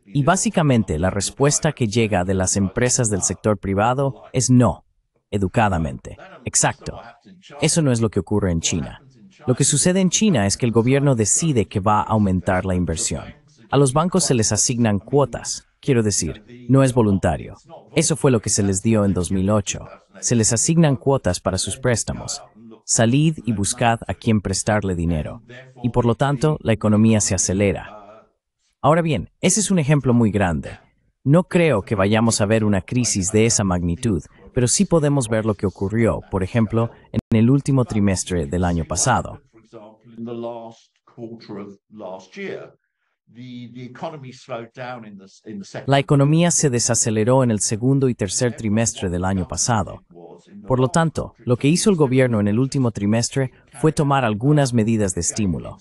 A: Y básicamente la respuesta que llega de las empresas del sector privado es no, educadamente. Exacto. Eso no es lo que ocurre en China. Lo que sucede en China es que el gobierno decide que va a aumentar la inversión. A los bancos se les asignan cuotas. Quiero decir, no es voluntario. Eso fue lo que se les dio en 2008. Se les asignan cuotas para sus préstamos. Salid y buscad a quien prestarle dinero. Y por lo tanto, la economía se acelera. Ahora bien, ese es un ejemplo muy grande. No creo que vayamos a ver una crisis de esa magnitud, pero sí podemos ver lo que ocurrió, por ejemplo, en el último trimestre del año pasado. La economía se desaceleró en el segundo y tercer trimestre del año pasado. Por lo tanto, lo que hizo el gobierno en el último trimestre fue tomar algunas medidas de estímulo.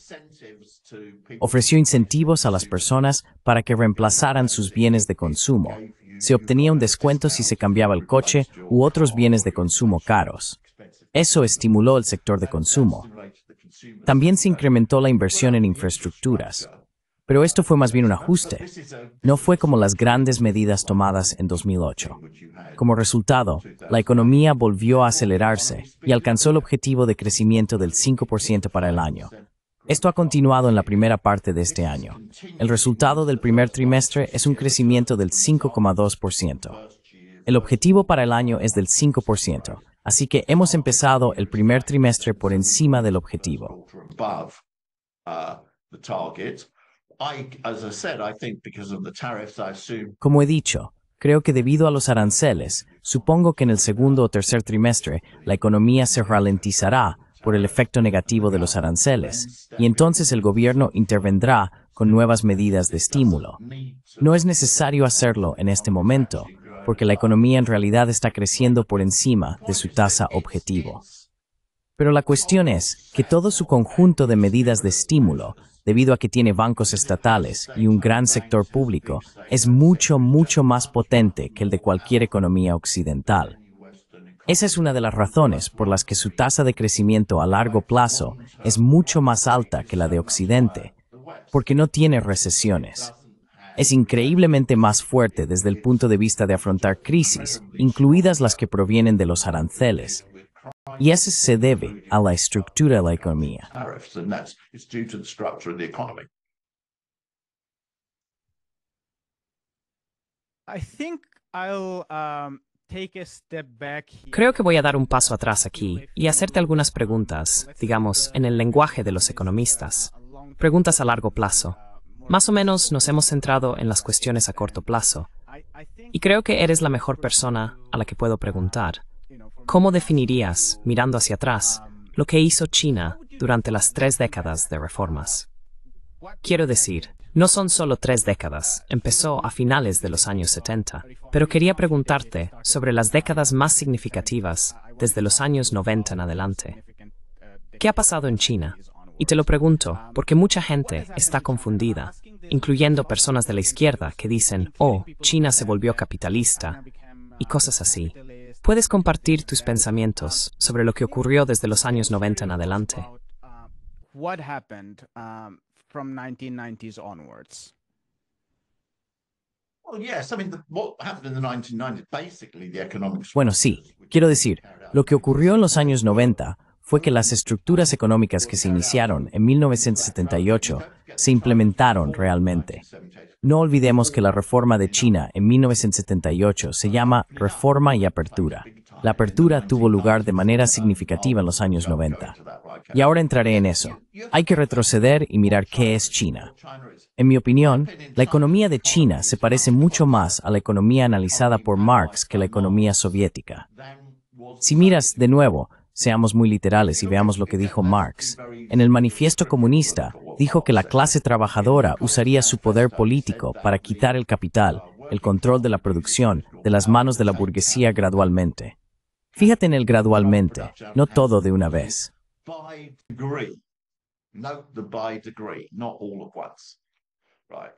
A: Ofreció incentivos a las personas para que reemplazaran sus bienes de consumo. Se obtenía un descuento si se cambiaba el coche u otros bienes de consumo caros. Eso estimuló el sector de consumo. También se incrementó la inversión en infraestructuras. Pero esto fue más bien un ajuste. No fue como las grandes medidas tomadas en 2008. Como resultado, la economía volvió a acelerarse y alcanzó el objetivo de crecimiento del 5% para el año. Esto ha continuado en la primera parte de este año. El resultado del primer trimestre es un crecimiento del 5,2%. El objetivo para el año es del 5%, así que hemos empezado el primer trimestre por encima del objetivo. Como he dicho, creo que debido a los aranceles, supongo que en el segundo o tercer trimestre la economía se ralentizará por el efecto negativo de los aranceles, y entonces el gobierno intervendrá con nuevas medidas de estímulo. No es necesario hacerlo en este momento, porque la economía en realidad está creciendo por encima de su tasa objetivo. Pero la cuestión es que todo su conjunto de medidas de estímulo, debido a que tiene bancos estatales y un gran sector público, es mucho más potente que el de cualquier economía occidental. Esa es una de las razones por las que su tasa de crecimiento a largo plazo es mucho más alta que la de Occidente, porque no tiene recesiones. Es increíblemente más fuerte desde el punto de vista de afrontar crisis, incluidas las que provienen de los aranceles. Y eso se debe a la estructura de la economía.
C: I think I'll
B: Creo que voy a dar un paso atrás aquí y hacerte algunas preguntas, digamos, en el lenguaje de los economistas. Preguntas a largo plazo. Más o menos nos hemos centrado en las cuestiones a corto plazo. Y creo que eres la mejor persona a la que puedo preguntar. ¿Cómo definirías, mirando hacia atrás, lo que hizo China durante las 3 décadas de reformas? Quiero decir, no son solo 3 décadas, empezó a finales de los años 70, pero quería preguntarte sobre las décadas más significativas desde los años 90 en adelante. ¿Qué ha pasado en China? Y te lo pregunto porque mucha gente está confundida, incluyendo personas de la izquierda que dicen, oh, China se volvió capitalista, y cosas así. ¿Puedes compartir tus pensamientos sobre lo que ocurrió desde los años 90 en adelante?
C: What happened from 1990s onwards?
D: Well, yes, I mean, what happened in the 1990s, basically the economic...
A: Bueno, sí. Quiero decir, lo que ocurrió en los años 90 fue que las estructuras económicas que se iniciaron en 1978 se implementaron realmente. No olvidemos que la reforma de China en 1978 se llama Reforma y Apertura. La apertura tuvo lugar de manera significativa en los años 90. Y ahora entraré en eso. Hay que retroceder y mirar qué es China. En mi opinión, la economía de China se parece mucho más a la economía analizada por Marx que la economía soviética. Si miras de nuevo, seamos muy literales y veamos lo que dijo Marx. En el Manifiesto Comunista, dijo que la clase trabajadora usaría su poder político para quitar el capital, el control de la producción, de las manos de la burguesía gradualmente. Fíjate en el gradualmente, no todo de una vez.
D: By degree. Note the by degree, not all at once. Right.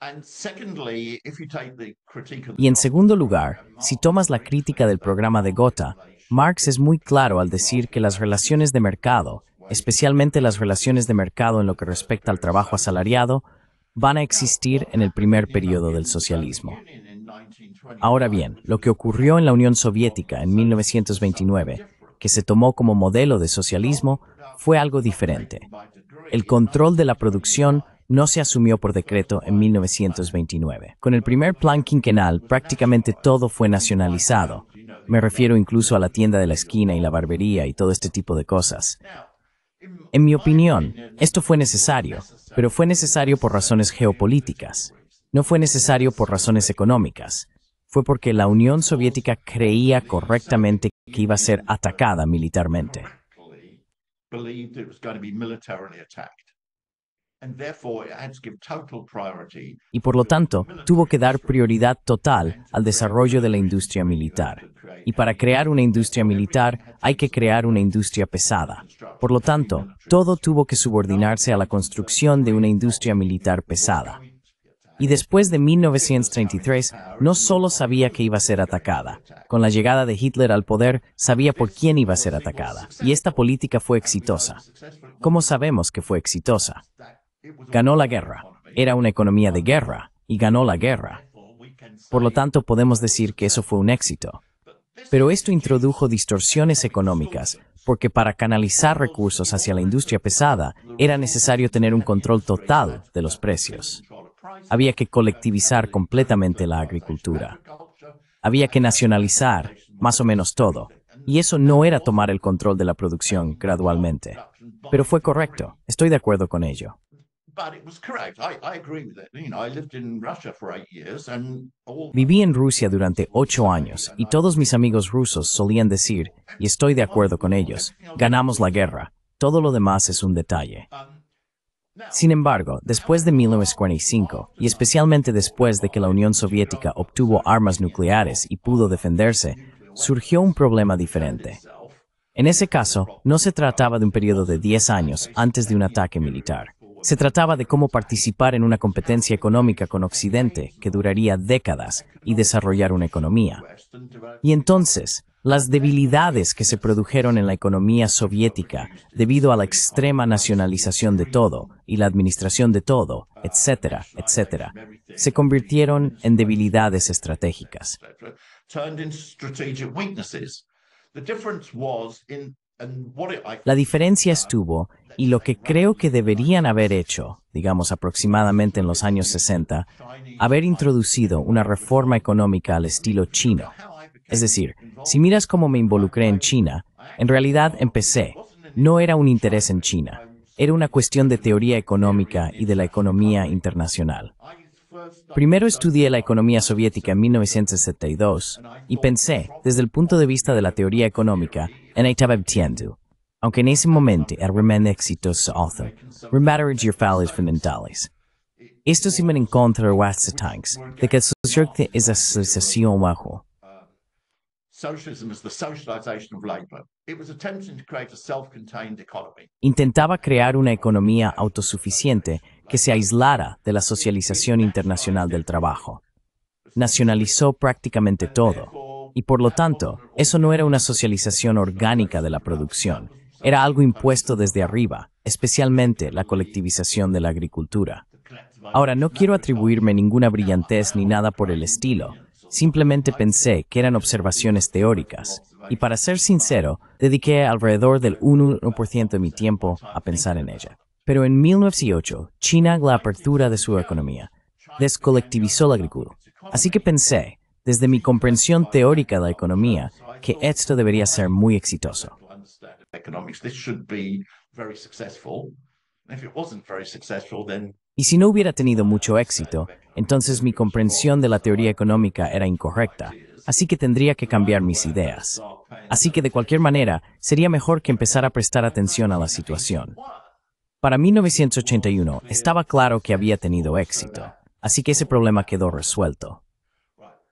D: And secondly, if you take the critique of...
A: Y en segundo lugar, si tomas la crítica del programa de Gotha, Marx es muy claro al decir que las relaciones de mercado, especialmente las relaciones de mercado en lo que respecta al trabajo asalariado, van a existir en el primer periodo del socialismo. Ahora bien, lo que ocurrió en la Unión Soviética en 1929, que se tomó como modelo de socialismo, fue algo diferente. El control de la producción no se asumió por decreto en 1929. Con el primer plan quinquenal, prácticamente todo fue nacionalizado. Me refiero incluso a la tienda de la esquina y la barbería y todo este tipo de cosas. En mi opinión, esto fue necesario, pero fue necesario por razones geopolíticas. No fue necesario por razones económicas. Fue porque la Unión Soviética creía correctamente que iba a ser atacada militarmente. Y por lo tanto, tuvo que dar prioridad total al desarrollo de la industria militar. Y para crear una industria militar, hay que crear una industria pesada. Por lo tanto, todo tuvo que subordinarse a la construcción de una industria militar pesada. Y después de 1933, no solo sabía que iba a ser atacada. Con la llegada de Hitler al poder, sabía por quién iba a ser atacada. Y esta política fue exitosa. ¿Cómo sabemos que fue exitosa? Ganó la guerra. Era una economía de guerra, y ganó la guerra. Por lo tanto, podemos decir que eso fue un éxito. Pero esto introdujo distorsiones económicas, porque para canalizar recursos hacia la industria pesada, era necesario tener un control total de los precios. Había que colectivizar completamente la agricultura. Había que nacionalizar más o menos todo. Y eso no era tomar el control de la producción gradualmente. Pero fue correcto. Estoy de acuerdo con ello. Viví en Rusia durante 8 años y todos mis amigos rusos solían decir, y estoy de acuerdo con ellos, ganamos la guerra. Todo lo demás es un detalle. Sin embargo, después de 1945, y especialmente después de que la Unión Soviética obtuvo armas nucleares y pudo defenderse, surgió un problema diferente. En ese caso, no se trataba de un periodo de 10 años antes de un ataque militar. Se trataba de cómo participar en una competencia económica con Occidente que duraría décadas y desarrollar una economía. Y entonces, las debilidades que se produjeron en la economía soviética debido a la extrema nacionalización de todo y la administración de todo, etcétera, etcétera, se convirtieron en debilidades estratégicas. La diferencia estuvo, y lo que creo que deberían haber hecho, digamos aproximadamente en los años 60, haber introducido una reforma económica al estilo chino. Es decir, si miras cómo me involucré en China, en realidad empecé. No era un interés en China, era una cuestión de teoría económica y de la economía internacional. Primero estudié la economía soviética en 1972 y pensé, desde el punto de vista de la teoría económica, en estaba entiendo. Aunque en ese momento era realmente exitoso author, rematar fallas fundamentales. Esto sí me encontré hace tanks, de que el socialismo es la socialización bajo.
D: Socialism is the socialization of labor. It was attempting to create a self-contained economy.
A: Intentaba crear una economía autosuficiente que se aislara de la socialización internacional del trabajo. Nacionalizó prácticamente todo, y por lo tanto, eso no era una socialización orgánica de la producción, era algo impuesto desde arriba, especialmente la colectivización de la agricultura. Ahora, no quiero atribuirme ninguna brillantez ni nada por el estilo. Simplemente pensé que eran observaciones teóricas, y para ser sincero, dediqué alrededor del 1% de mi tiempo a pensar en ella. Pero en 1908, China, la apertura de su economía, descolectivizó la agricultura. Así que pensé, desde mi comprensión teórica de la economía, que esto debería ser muy exitoso. Y si no hubiera tenido mucho éxito, entonces mi comprensión de la teoría económica era incorrecta, así que tendría que cambiar mis ideas. Así que de cualquier manera, sería mejor que empezara a prestar atención a la situación. Para 1981, estaba claro que había tenido éxito, así que ese problema quedó resuelto.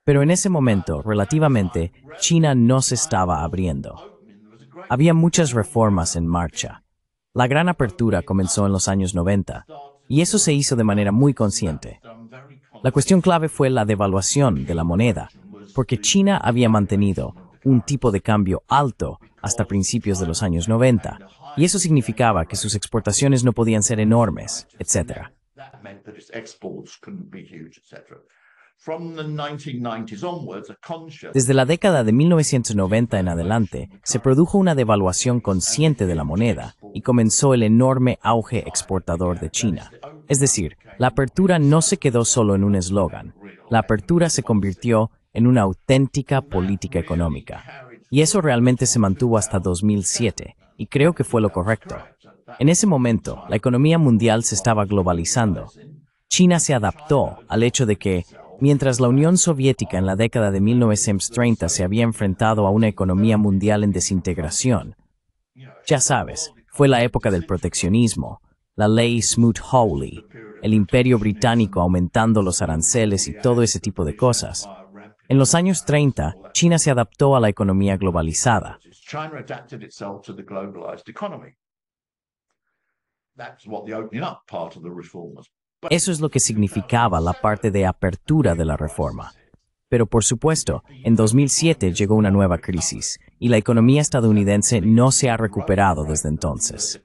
A: Pero en ese momento, relativamente, China no se estaba abriendo. Había muchas reformas en marcha. La gran apertura comenzó en los años 90, y eso se hizo de manera muy consciente. La cuestión clave fue la devaluación de la moneda, porque China había mantenido un tipo de cambio alto hasta principios de los años 90, y eso significaba que sus exportaciones no podían ser enormes, etc. Desde la década de 1990 en adelante, se produjo una devaluación consciente de la moneda y comenzó el enorme auge exportador de China. Es decir, la apertura no se quedó solo en un eslogan. La apertura se convirtió en una auténtica política económica. Y eso realmente se mantuvo hasta 2007, y creo que fue lo correcto. En ese momento, la economía mundial se estaba globalizando. China se adaptó al hecho de que, mientras la Unión Soviética en la década de 1930 se había enfrentado a una economía mundial en desintegración, ya sabes, fue la época del proteccionismo, la ley Smoot-Hawley, el Imperio Británico aumentando los aranceles y todo ese tipo de cosas. En los años 30, China se adaptó a la economía globalizada. Eso es lo que significaba la parte de apertura de la reforma. Pero por supuesto, en 2007 llegó una nueva crisis, y la economía estadounidense no se ha recuperado desde entonces.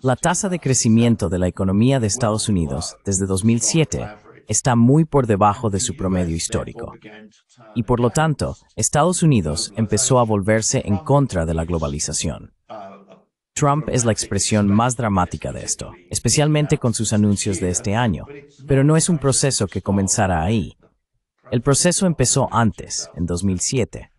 A: La tasa de crecimiento de la economía de Estados Unidos desde 2007 está muy por debajo de su promedio histórico. Y por lo tanto, Estados Unidos empezó a volverse en contra de la globalización. Trump es la expresión más dramática de esto, especialmente con sus anuncios de este año, pero no es un proceso que comenzara ahí. El proceso empezó antes, en 2007.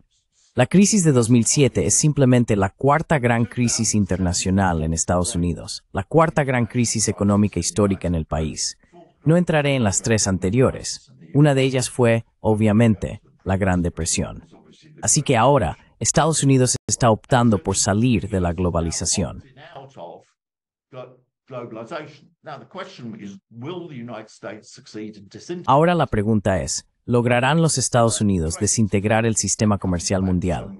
A: La crisis de 2007 es simplemente la cuarta gran crisis internacional en Estados Unidos, la cuarta gran crisis económica histórica en el país. No entraré en las tres anteriores. Una de ellas fue, obviamente, la Gran Depresión. Así que ahora, Estados Unidos está optando por salir de la globalización. Ahora la pregunta es, ¿lograrán los Estados Unidos desintegrar el sistema comercial mundial?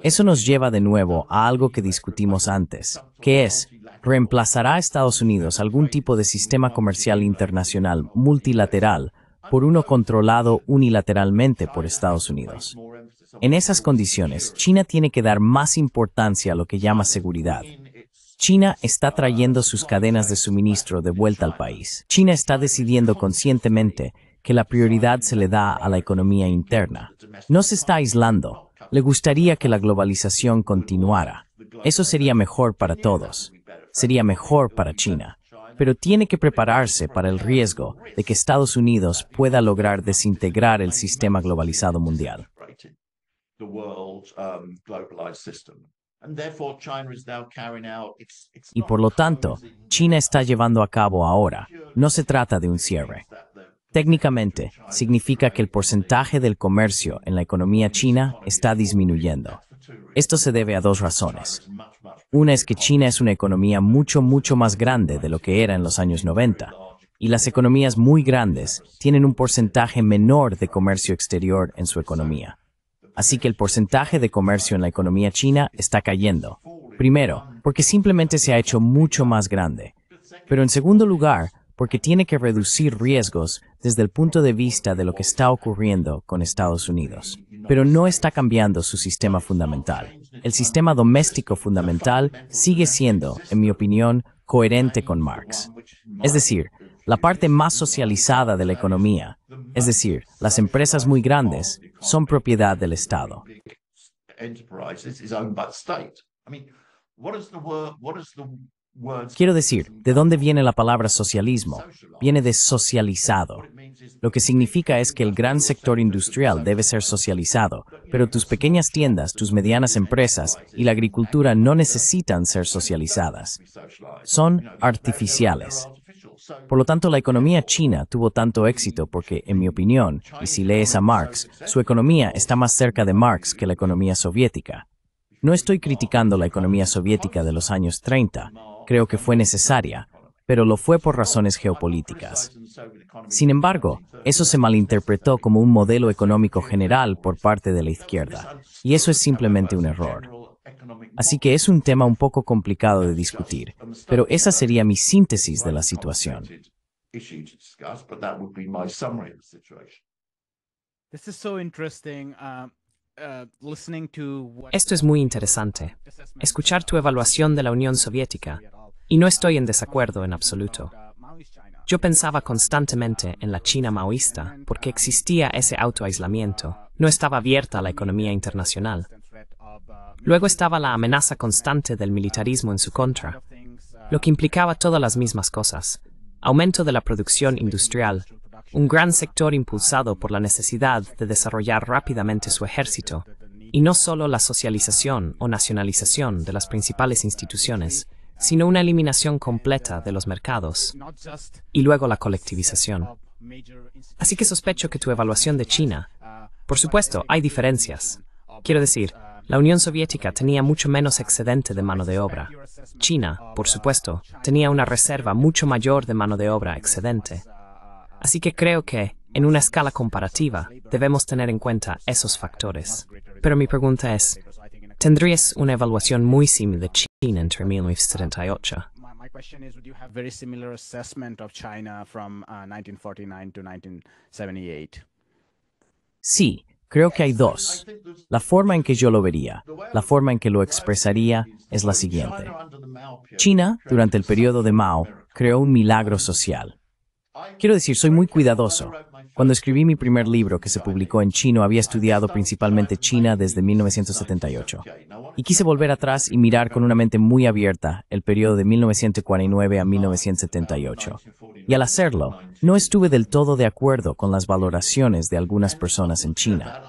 A: Eso nos lleva de nuevo a algo que discutimos antes, que es, ¿reemplazará a Estados Unidos algún tipo de sistema comercial internacional multilateral por uno controlado unilateralmente por Estados Unidos? En esas condiciones, China tiene que dar más importancia a lo que llama seguridad. China está trayendo sus cadenas de suministro de vuelta al país. China está decidiendo conscientemente que la prioridad se le da a la economía interna. No se está aislando. Le gustaría que la globalización continuara. Eso sería mejor para todos. Sería mejor para China. Pero tiene que prepararse para el riesgo de que Estados Unidos pueda lograr desintegrar el sistema globalizado mundial.
D: the world globalized system. And therefore China is now carrying out
A: Y por lo tanto, China está llevando a cabo ahora. No se trata de un cierre. Técnicamente, significa que el porcentaje del comercio en la economía china está disminuyendo. Esto se debe a dos razones. Una es que China es una economía mucho más grande de lo que era en los años 90, y las economías muy grandes tienen un porcentaje menor de comercio exterior en su economía. Así que el porcentaje de comercio en la economía china está cayendo. Primero, porque simplemente se ha hecho mucho más grande. Pero en segundo lugar, porque tiene que reducir riesgos desde el punto de vista de lo que está ocurriendo con Estados Unidos. Pero no está cambiando su sistema fundamental. El sistema doméstico fundamental sigue siendo, en mi opinión, coherente con Marx. Es decir, la parte más socializada de la economía, es decir, las empresas muy grandes, son propiedad del Estado. Quiero decir, ¿de dónde viene la palabra socialismo? Viene de socializado. Lo que significa es que el gran sector industrial debe ser socializado, pero tus pequeñas tiendas, tus medianas empresas y la agricultura no necesitan ser socializadas. Son artificiales. Por lo tanto, la economía china tuvo tanto éxito porque, en mi opinión, y si lees a Marx, su economía está más cerca de Marx que la economía soviética. No estoy criticando la economía soviética de los años 30, creo que fue necesaria, pero lo fue por razones geopolíticas. Sin embargo, eso se malinterpretó como un modelo económico general por parte de la izquierda, y eso es simplemente un error. Así que es un tema un poco complicado de discutir, pero esa sería mi síntesis de la situación.
B: Esto es muy interesante. Escuchar tu evaluación de la Unión Soviética, y no estoy en desacuerdo en absoluto. Yo pensaba constantemente en la China maoísta porque existía ese autoaislamiento, no estaba abierta a la economía internacional. Luego estaba la amenaza constante del militarismo en su contra, lo que implicaba todas las mismas cosas: aumento de la producción industrial, un gran sector impulsado por la necesidad de desarrollar rápidamente su ejército, y no solo la socialización o nacionalización de las principales instituciones, sino una eliminación completa de los mercados, y luego la colectivización. Así que sospecho que tu evaluación de China, por supuesto, hay diferencias. Quiero decir, la Unión Soviética tenía mucho menos excedente de mano de obra. China, por supuesto, tenía una reserva mucho mayor de mano de obra excedente. Así que creo que, en una escala comparativa, debemos tener en cuenta esos factores. Pero mi pregunta es, ¿tendrías una evaluación muy similar de China entre 1978?
C: My question is, would you have very similar assessment of China from 1949 to 1978?
A: Sí, creo que hay dos. La forma en que yo lo vería, la forma en que lo expresaría, es la siguiente. China, durante el periodo de Mao, creó un milagro social. Quiero decir, soy muy cuidadoso. Cuando escribí mi primer libro, que se publicó en chino, había estudiado principalmente China desde 1978. Y quise volver atrás y mirar con una mente muy abierta el periodo de 1949 a 1978. Y al hacerlo, no estuve del todo de acuerdo con las valoraciones de algunas personas en China.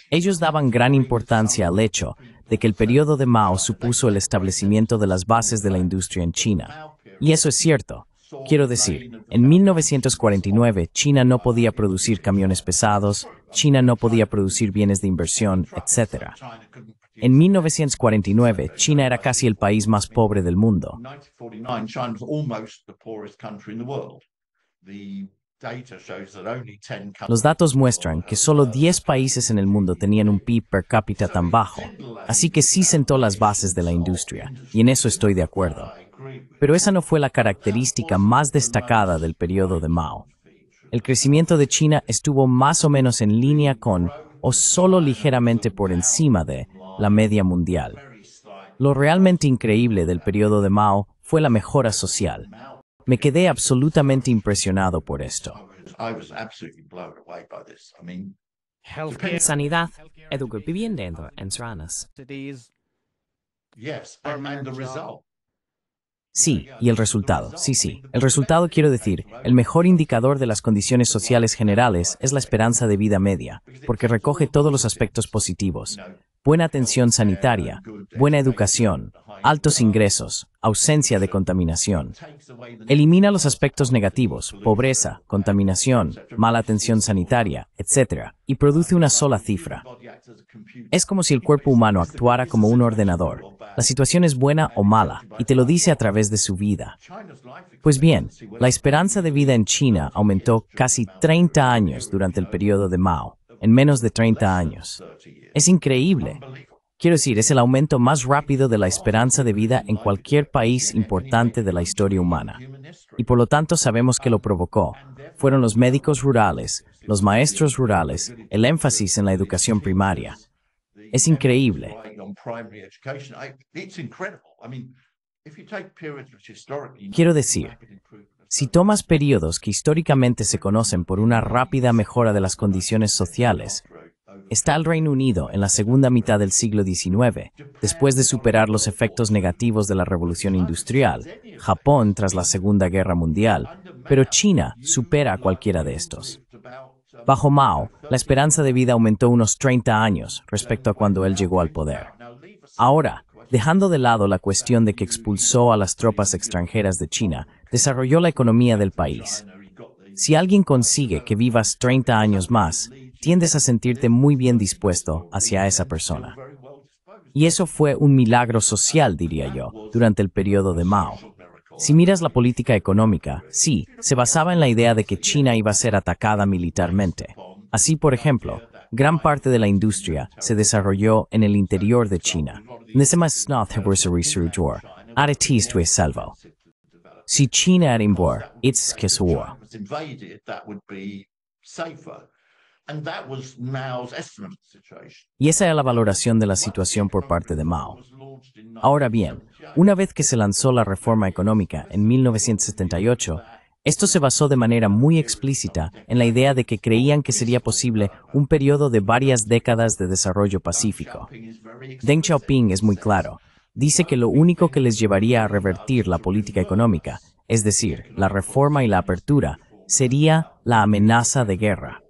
A: Ellos daban gran importancia al hecho de que el periodo de Mao supuso el establecimiento de las bases de la industria en China. Y eso es cierto. Quiero decir, en 1949 China no podía producir camiones pesados, China no podía producir bienes de inversión, etc. En 1949 China era casi el país más pobre del mundo. Los datos muestran que solo 10 países en el mundo tenían un PIB per cápita tan bajo, así que sí sentó las bases de la industria, y en eso estoy de acuerdo. Pero esa no fue la característica más destacada del periodo de Mao. El crecimiento de China estuvo más o menos en línea con, o solo ligeramente por encima de, la media mundial. Lo realmente increíble del periodo de Mao fue la mejora social. Me quedé absolutamente impresionado por esto.
B: Sanidad, educación, vivienda en zonas.
D: Yes, and the result.
A: Sí, y el resultado. Sí. El resultado, quiero decir, el mejor indicador de las condiciones sociales generales es la esperanza de vida media, porque recoge todos los aspectos positivos. Buena atención sanitaria, buena educación, altos ingresos, ausencia de contaminación. Elimina los aspectos negativos, pobreza, contaminación, mala atención sanitaria, etc., y produce una sola cifra. Es como si el cuerpo humano actuara como un ordenador. La situación es buena o mala, y te lo dice a través de su vida. Pues bien, la esperanza de vida en China aumentó casi 30 años durante el periodo de Mao, en menos de 30 años. Es increíble. Quiero decir, es el aumento más rápido de la esperanza de vida en cualquier país importante de la historia humana. Y por lo tanto sabemos que lo provocó. Fueron los médicos rurales, los maestros rurales, el énfasis en la educación primaria. Es increíble. Quiero decir, si tomas periodos que históricamente se conocen por una rápida mejora de las condiciones sociales, está el Reino Unido en la segunda mitad del siglo XIX, después de superar los efectos negativos de la Revolución Industrial, Japón tras la Segunda Guerra Mundial, pero China supera a cualquiera de estos. Bajo Mao, la esperanza de vida aumentó unos 30 años respecto a cuando él llegó al poder. Ahora, dejando de lado la cuestión de que expulsó a las tropas extranjeras de China, desarrolló la economía del país. Si alguien consigue que vivas 30 años más, tiendes a sentirte muy bien dispuesto hacia esa persona. Y eso fue un milagro social, diría yo, durante el periodo de Mao. Si miras la política económica, sí, se basaba en la idea de que China iba a ser atacada militarmente. Así, por ejemplo, gran parte de la industria se desarrolló en el interior de China. Si China era invor, it's que su war. Y esa era la valoración de la situación por parte de Mao. Ahora bien, una vez que se lanzó la reforma económica en 1978, esto se basó de manera muy explícita en la idea de que creían que sería posible un periodo de varias décadas de desarrollo pacífico. Deng Xiaoping es muy claro. Dice que lo único que les llevaría a revertir la política económica, es decir, la reforma y la apertura, sería la amenaza de guerra.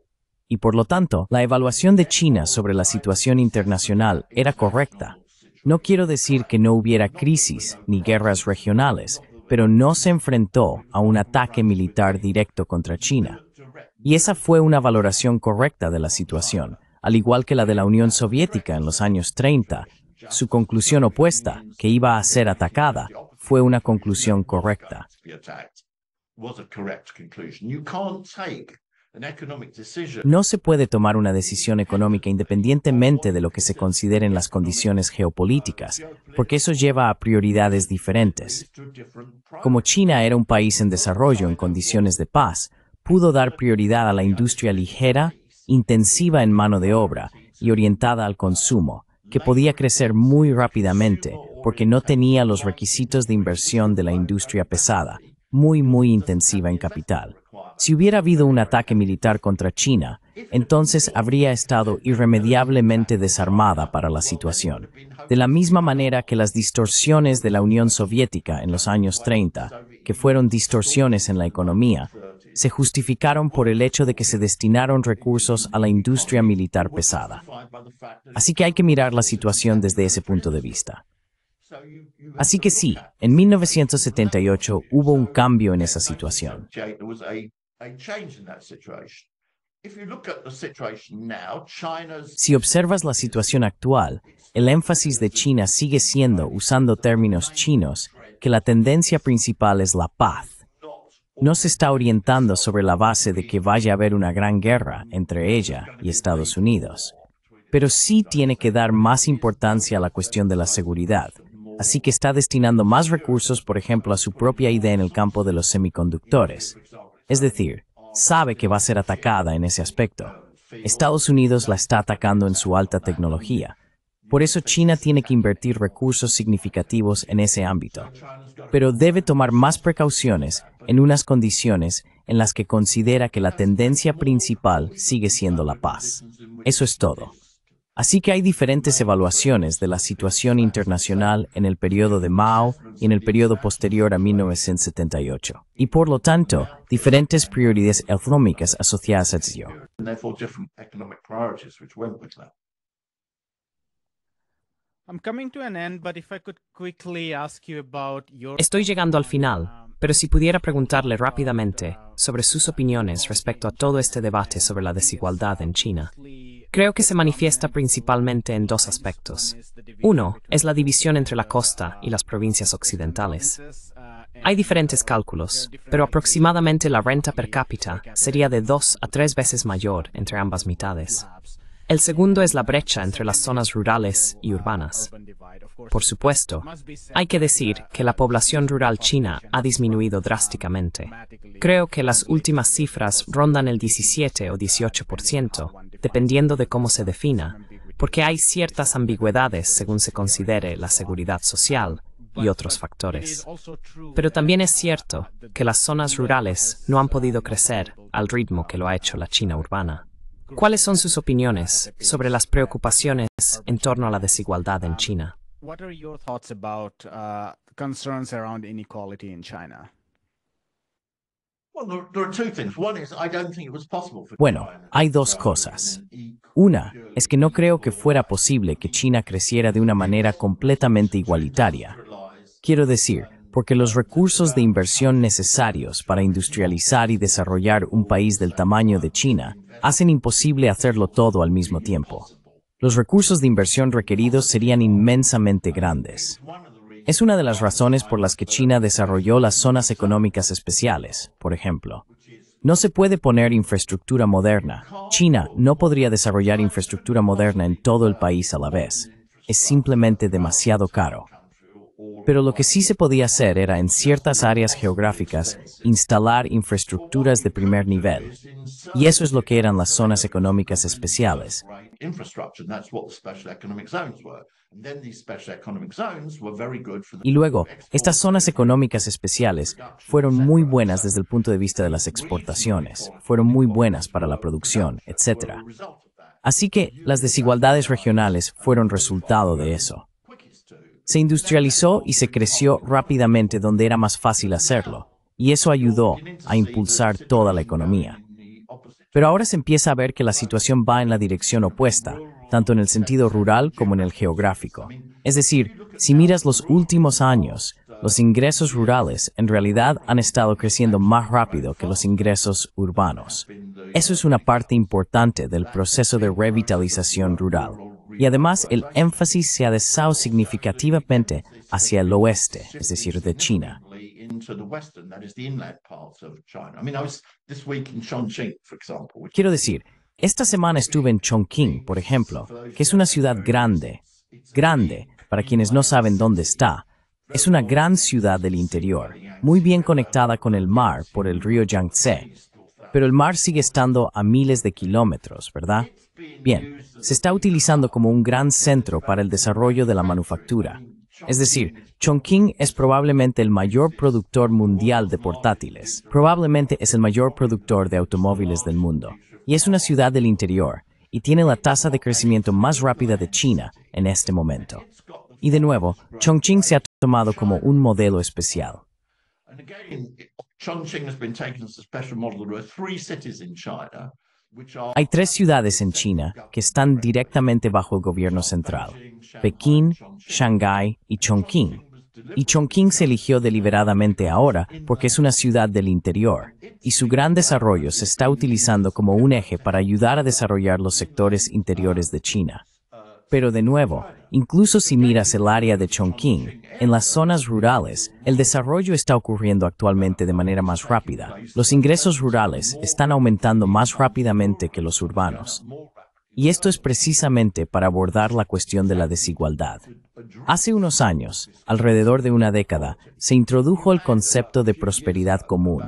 A: Y por lo tanto, la evaluación de China sobre la situación internacional era correcta. No quiero decir que no hubiera crisis ni guerras regionales, pero no se enfrentó a un ataque militar directo contra China. Y esa fue una valoración correcta de la situación, al igual que la de la Unión Soviética en los años 30. Su conclusión opuesta, que iba a ser atacada, fue una conclusión correcta. No se puede tomar una decisión económica independientemente de lo que se consideren las condiciones geopolíticas, porque eso lleva a prioridades diferentes. Como China era un país en desarrollo en condiciones de paz, pudo dar prioridad a la industria ligera, intensiva en mano de obra y orientada al consumo, que podía crecer muy rápidamente porque no tenía los requisitos de inversión de la industria pesada, muy intensiva en capital. Si hubiera habido un ataque militar contra China, entonces habría estado irremediablemente desarmada para la situación. De la misma manera que las distorsiones de la Unión Soviética en los años 30, que fueron distorsiones en la economía, se justificaron por el hecho de que se destinaron recursos a la industria militar pesada. Así que hay que mirar la situación desde ese punto de vista. Así que sí, en 1978 hubo un cambio en esa situación. Si observas la situación actual, el énfasis de China sigue siendo, usando términos chinos, que la tendencia principal es la paz. No se está orientando sobre la base de que vaya a haber una gran guerra entre ella y Estados Unidos. Pero sí tiene que dar más importancia a la cuestión de la seguridad. Así que está destinando más recursos, por ejemplo, a su propia idea en el campo de los semiconductores. Es decir, sabe que va a ser atacada en ese aspecto. Estados Unidos la está atacando en su alta tecnología. Por eso China tiene que invertir recursos significativos en ese ámbito. Pero debe tomar más precauciones en unas condiciones en las que considera que la tendencia principal sigue siendo la paz. Eso es todo. Así que hay diferentes evaluaciones de la situación internacional en el periodo de Mao y en el periodo posterior a 1978, y por lo tanto, diferentes prioridades económicas asociadas a ello.
D: And therefore different economic priorities which went with that.
C: I'm coming to an end, but if I could quickly ask you about your...
B: Estoy llegando al final, pero si pudiera preguntarle rápidamente sobre sus opiniones respecto a todo este debate sobre la desigualdad en China. Creo que se manifiesta principalmente en dos aspectos. Uno es la división entre la costa y las provincias occidentales. Hay diferentes cálculos, pero aproximadamente la renta per cápita sería de 2 a 3 veces mayor entre ambas mitades. El segundo es la brecha entre las zonas rurales y urbanas. Por supuesto, hay que decir que la población rural china ha disminuido drásticamente. Creo que las últimas cifras rondan el 17 o 18%, dependiendo de cómo se defina, porque hay ciertas ambigüedades según se considere la seguridad social y otros factores. Pero también es cierto que las zonas rurales no han podido crecer al ritmo que lo ha hecho la China urbana. ¿Cuáles son sus opiniones sobre las preocupaciones en torno a la desigualdad en China?
C: What are your thoughts about concerns around inequality in China?
D: Well, there are two things. One is I don't think it was possible for
A: Bueno,
D: China
A: hay
D: to
A: dos
D: grow
A: cosas.
D: in an
A: Una es que no creo que fuera posible que China creciera de una manera completamente igualitaria. Quiero decir, porque los recursos de inversión necesarios para industrializar y desarrollar un país del tamaño de China hacen imposible hacerlo todo al mismo tiempo. Los recursos de inversión requeridos serían inmensamente grandes. Es una de las razones por las que China desarrolló las zonas económicas especiales, por ejemplo. No se puede poner infraestructura moderna. China no podría desarrollar infraestructura moderna en todo el país a la vez. Es simplemente demasiado caro. Pero lo que sí se podía hacer era, en ciertas áreas geográficas, instalar infraestructuras de primer nivel. Y eso es lo que eran las zonas económicas especiales. Y luego, estas zonas económicas especiales fueron muy buenas desde el punto de vista de las exportaciones, fueron muy buenas para la producción, etc. Así que las desigualdades regionales fueron resultado de eso. Se industrializó y se creció rápidamente donde era más fácil hacerlo, y eso ayudó a impulsar toda la economía. Pero ahora se empieza a ver que la situación va en la dirección opuesta, tanto en el sentido rural como en el geográfico. Es decir, si miras los últimos años, los ingresos rurales en realidad han estado creciendo más rápido que los ingresos urbanos. Eso es una parte importante del proceso de revitalización rural. Y además, el énfasis se ha desviado significativamente hacia el oeste, es decir, de China. Quiero decir, esta semana estuve en Chongqing, por ejemplo, que es una ciudad grande. Grande, para quienes no saben dónde está, es una gran ciudad del interior, muy bien conectada con el mar por el río Yangtze. Pero el mar sigue estando a miles de kilómetros, ¿verdad? Bien, se está utilizando como un gran centro para el desarrollo de la manufactura. Es decir, Chongqing es probablemente el mayor productor mundial de portátiles. Probablemente es el mayor productor de automóviles del mundo. Y es una ciudad del interior, y tiene la tasa de crecimiento más rápida de China en este momento. Y de nuevo, Chongqing se ha tomado como un modelo especial. Hay 3 ciudades en China que están directamente bajo el gobierno central: Pekín, Shanghái y Chongqing. Y Chongqing se eligió deliberadamente ahora porque es una ciudad del interior, y su gran desarrollo se está utilizando como un eje para ayudar a desarrollar los sectores interiores de China. Pero de nuevo, incluso si miras el área de Chongqing, en las zonas rurales, el desarrollo está ocurriendo actualmente de manera más rápida. Los ingresos rurales están aumentando más rápidamente que los urbanos. Y esto es precisamente para abordar la cuestión de la desigualdad. Hace unos años, alrededor de una década, se introdujo el concepto de prosperidad común.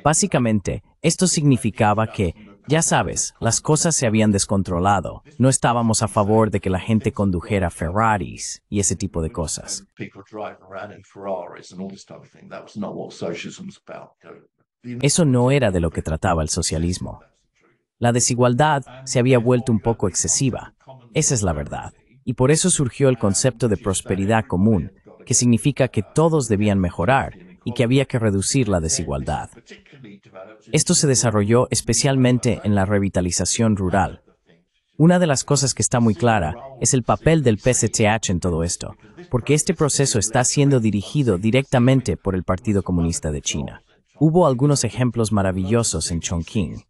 A: Básicamente, esto significaba que, ya sabes, las cosas se habían descontrolado. No estábamos a favor de que la gente condujera Ferraris y ese tipo de cosas. Eso no era de lo que trataba el socialismo. La desigualdad se había vuelto un poco excesiva. Esa es la verdad. Y por eso surgió el concepto de prosperidad común, que significa que todos debían mejorar y que había que reducir la desigualdad. Esto se desarrolló especialmente en la revitalización rural. Una de las cosas que está muy clara es el papel del PCTH en todo esto, porque este proceso está siendo dirigido directamente por el Partido Comunista de China. Hubo algunos ejemplos maravillosos en Chongqing.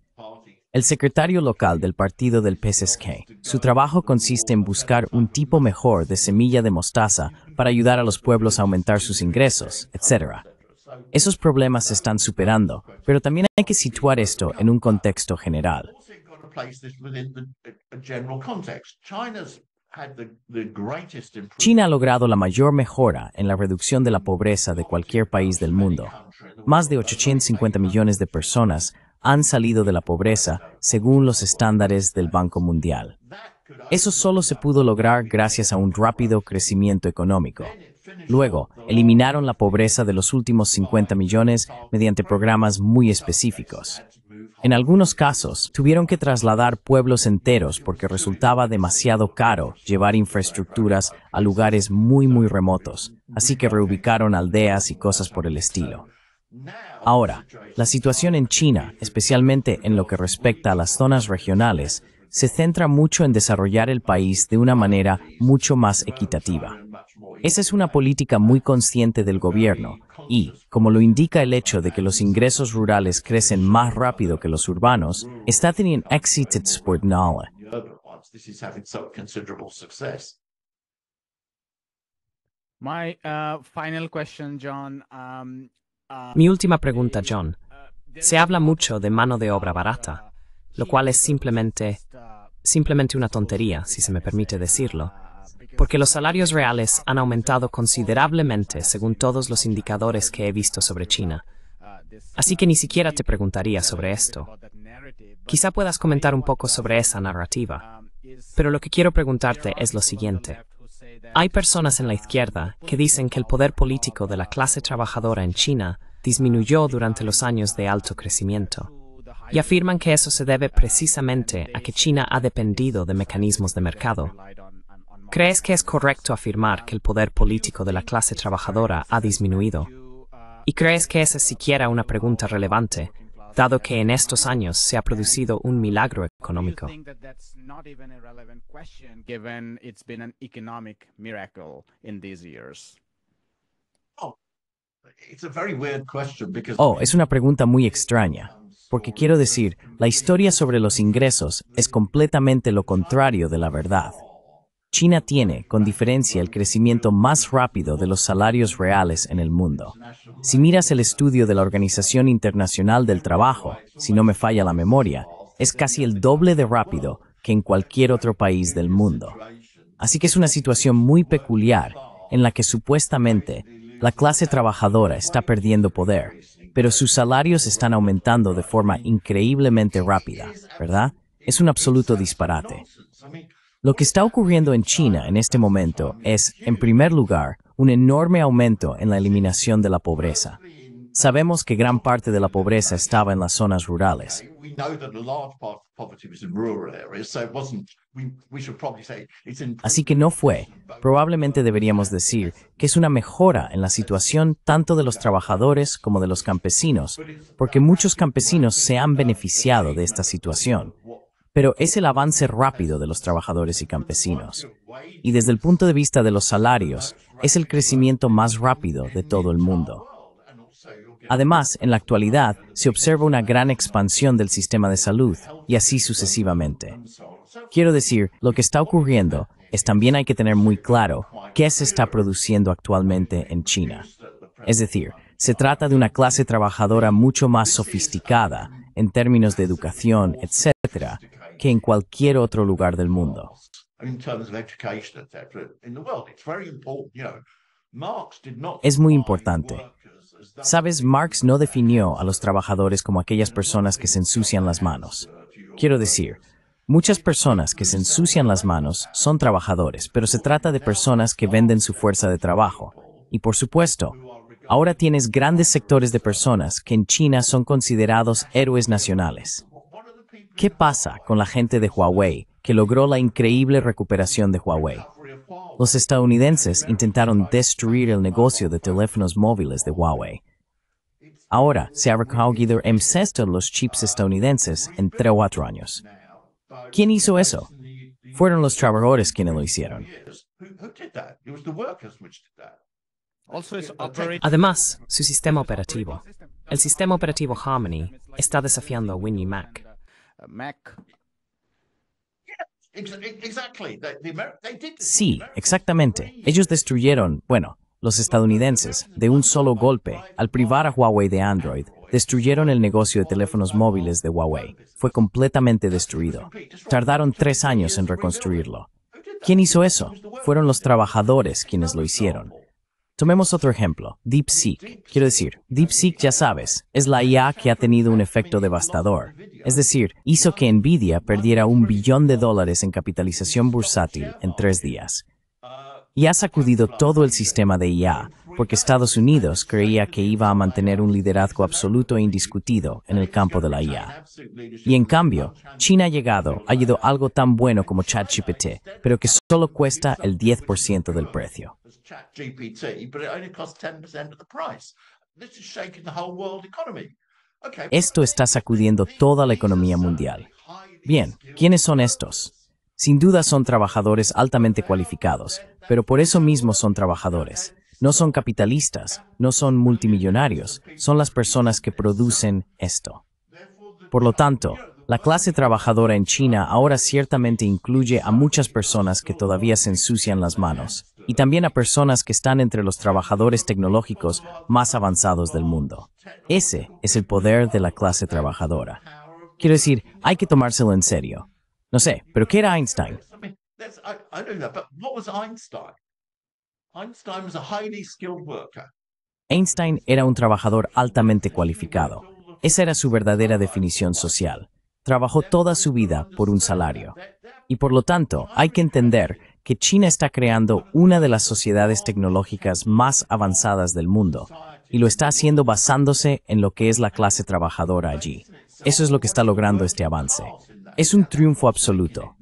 A: El secretario local del partido del PCSK, su trabajo consiste en buscar un tipo mejor de semilla de mostaza para ayudar a los pueblos a aumentar sus ingresos, etc. Esos problemas se están superando, pero también hay que situar esto en un contexto general. China ha logrado la mayor mejora en la reducción de la pobreza de cualquier país del mundo. Más de 850 millones de personas han salido de la pobreza según los estándares del Banco Mundial. Eso solo se pudo lograr gracias a un rápido crecimiento económico. Luego, eliminaron la pobreza de los últimos 50 millones mediante programas muy específicos. En algunos casos, tuvieron que trasladar pueblos enteros porque resultaba demasiado caro llevar infraestructuras a lugares muy remotos, así que reubicaron aldeas y cosas por el estilo. Ahora, la situación en China, especialmente en lo que respecta a las zonas regionales, se centra mucho en desarrollar el país de una manera mucho más equitativa. Esa es una política muy consciente del gobierno y, como lo indica el hecho de que los ingresos rurales crecen más rápido que los urbanos, está teniendo éxito exponencial.
C: My final question, John.
B: Mi última pregunta, John. Se habla mucho de mano de obra barata, lo cual es simplemente una tontería, si se me permite decirlo, porque los salarios reales han aumentado considerablemente según todos los indicadores que he visto sobre China. Así que ni siquiera te preguntaría sobre esto. Quizá puedas comentar un poco sobre esa narrativa, pero lo que quiero preguntarte es lo siguiente. Hay personas en la izquierda que dicen que el poder político de la clase trabajadora en China disminuyó durante los años de alto crecimiento, y afirman que eso se debe precisamente a que China ha dependido de mecanismos de mercado. ¿Crees que es correcto afirmar que el poder político de la clase trabajadora ha disminuido? ¿Y crees que esa es siquiera una pregunta relevante, dado que en estos años se ha producido un milagro económico?
A: Oh, es una pregunta muy extraña, porque quiero decir, la historia sobre los ingresos es completamente lo contrario de la verdad. China tiene, con diferencia, el crecimiento más rápido de los salarios reales en el mundo. Si miras el estudio de la Organización Internacional del Trabajo, si no me falla la memoria, es casi el doble de rápido que en cualquier otro país del mundo. Así que es una situación muy peculiar en la que supuestamente la clase trabajadora está perdiendo poder, pero sus salarios están aumentando de forma increíblemente rápida, ¿verdad? Es un absoluto disparate. Lo que está ocurriendo en China en este momento es, en primer lugar, un enorme aumento en la eliminación de la pobreza. Sabemos que gran parte de la pobreza estaba en las zonas rurales. Así que no fue, probablemente deberíamos decir, que es una mejora en la situación tanto de los trabajadores como de los campesinos, porque muchos campesinos se han beneficiado de esta situación. Pero es el avance rápido de los trabajadores y campesinos. Y desde el punto de vista de los salarios, es el crecimiento más rápido de todo el mundo. Además, en la actualidad, se observa una gran expansión del sistema de salud, y así sucesivamente. Quiero decir, lo que está ocurriendo es también hay que tener muy claro qué se está produciendo actualmente en China. Es decir, se trata de una clase trabajadora mucho más sofisticada en términos de educación, etc., que en cualquier otro lugar del mundo. Es muy importante. Sabes, Marx no definió a los trabajadores como aquellas personas que se ensucian las manos. Quiero decir, muchas personas que se ensucian las manos son trabajadores, pero se trata de personas que venden su fuerza de trabajo. Y por supuesto, ahora tienes grandes sectores de personas que en China son considerados héroes nacionales. ¿Qué pasa con la gente de Huawei que logró la increíble recuperación de Huawei. Los estadounidenses intentaron destruir el negocio de teléfonos móviles de Huawei. Ahora se ha recogido el cesto de los chips estadounidenses en 3 o 4 años. ¿Quién hizo eso? Fueron los trabajadores quienes lo hicieron.
B: Además, su sistema operativo, el sistema operativo Harmony, está desafiando a Winnie Mac.
A: Sí, exactamente. Ellos destruyeron, los estadounidenses, de un solo golpe, al privar a Huawei de Android, destruyeron el negocio de teléfonos móviles de Huawei. Fue completamente destruido. Tardaron 3 años en reconstruirlo. ¿Quién hizo eso? Fueron los trabajadores quienes lo hicieron. Tomemos otro ejemplo, DeepSeek. Quiero decir, DeepSeek, ya sabes, es la IA que ha tenido un efecto devastador. Es decir, hizo que Nvidia perdiera $1 billón en capitalización bursátil en 3 días. Y ha sacudido todo el sistema de IA, porque Estados Unidos creía que iba a mantener un liderazgo absoluto e indiscutido en el campo de la IA. Y en cambio, China ha ido algo tan bueno como ChatGPT, pero que solo cuesta el 10% del precio. Esto está sacudiendo toda la economía mundial. Bien, ¿quiénes son estos? Sin duda son trabajadores altamente cualificados, pero por eso mismo son trabajadores. No son capitalistas, no son multimillonarios, son las personas que producen esto. Por lo tanto, la clase trabajadora en China ahora ciertamente incluye a muchas personas que todavía se ensucian las manos, y también a personas que están entre los trabajadores tecnológicos más avanzados del mundo. Ese es el poder de la clase trabajadora. Quiero decir, hay que tomárselo en serio. No sé, pero ¿qué era Einstein? Einstein era un trabajador altamente cualificado. Esa era su verdadera definición social. Trabajó toda su vida por un salario. Y por lo tanto, hay que entender que China está creando una de las sociedades tecnológicas más avanzadas del mundo, y lo está haciendo basándose en lo que es la clase trabajadora allí. Eso es lo que está logrando este avance. Es un triunfo absoluto.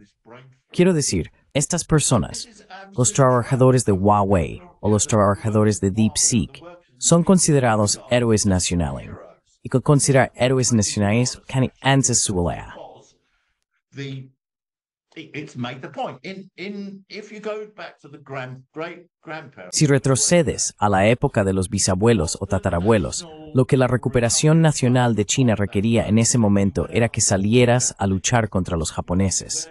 A: Quiero decir, estas personas, los trabajadores de Huawei o los trabajadores de DeepSeek, son considerados héroes nacionales. Y que considerar héroes nacionales can antes su alea. Si retrocedes a la época de los bisabuelos o tatarabuelos, lo que la recuperación nacional de China requería en ese momento era que salieras a luchar contra los japoneses.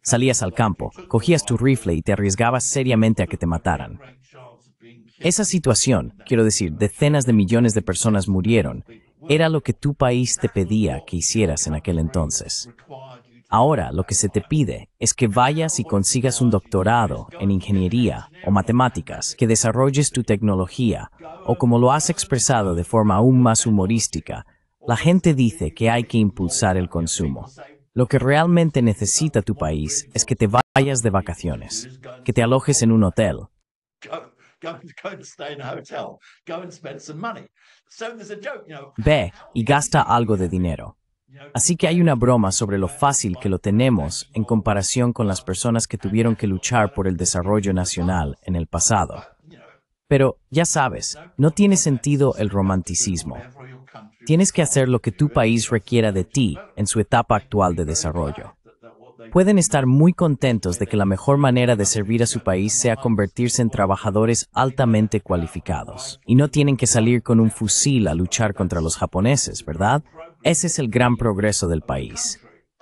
A: Salías al campo, cogías tu rifle y te arriesgabas seriamente a que te mataran. Esa situación, quiero decir, decenas de millones de personas murieron, era lo que tu país te pedía que hicieras en aquel entonces. Ahora lo que se te pide es que vayas y consigas un doctorado en ingeniería o matemáticas, que desarrolles tu tecnología, o como lo has expresado de forma aún más humorística, la gente dice que hay que impulsar el consumo. Lo que realmente necesita tu país es que te vayas de vacaciones, que te alojes en un hotel. Ve y gasta algo de dinero. Así que hay una broma sobre lo fácil que lo tenemos en comparación con las personas que tuvieron que luchar por el desarrollo nacional en el pasado. Pero, ya sabes, no tiene sentido el romanticismo. Tienes que hacer lo que tu país requiera de ti en su etapa actual de desarrollo. Pueden estar muy contentos de que la mejor manera de servir a su país sea convertirse en trabajadores altamente cualificados. Y no tienen que salir con un fusil a luchar contra los japoneses, ¿verdad? Ese es el gran progreso del país.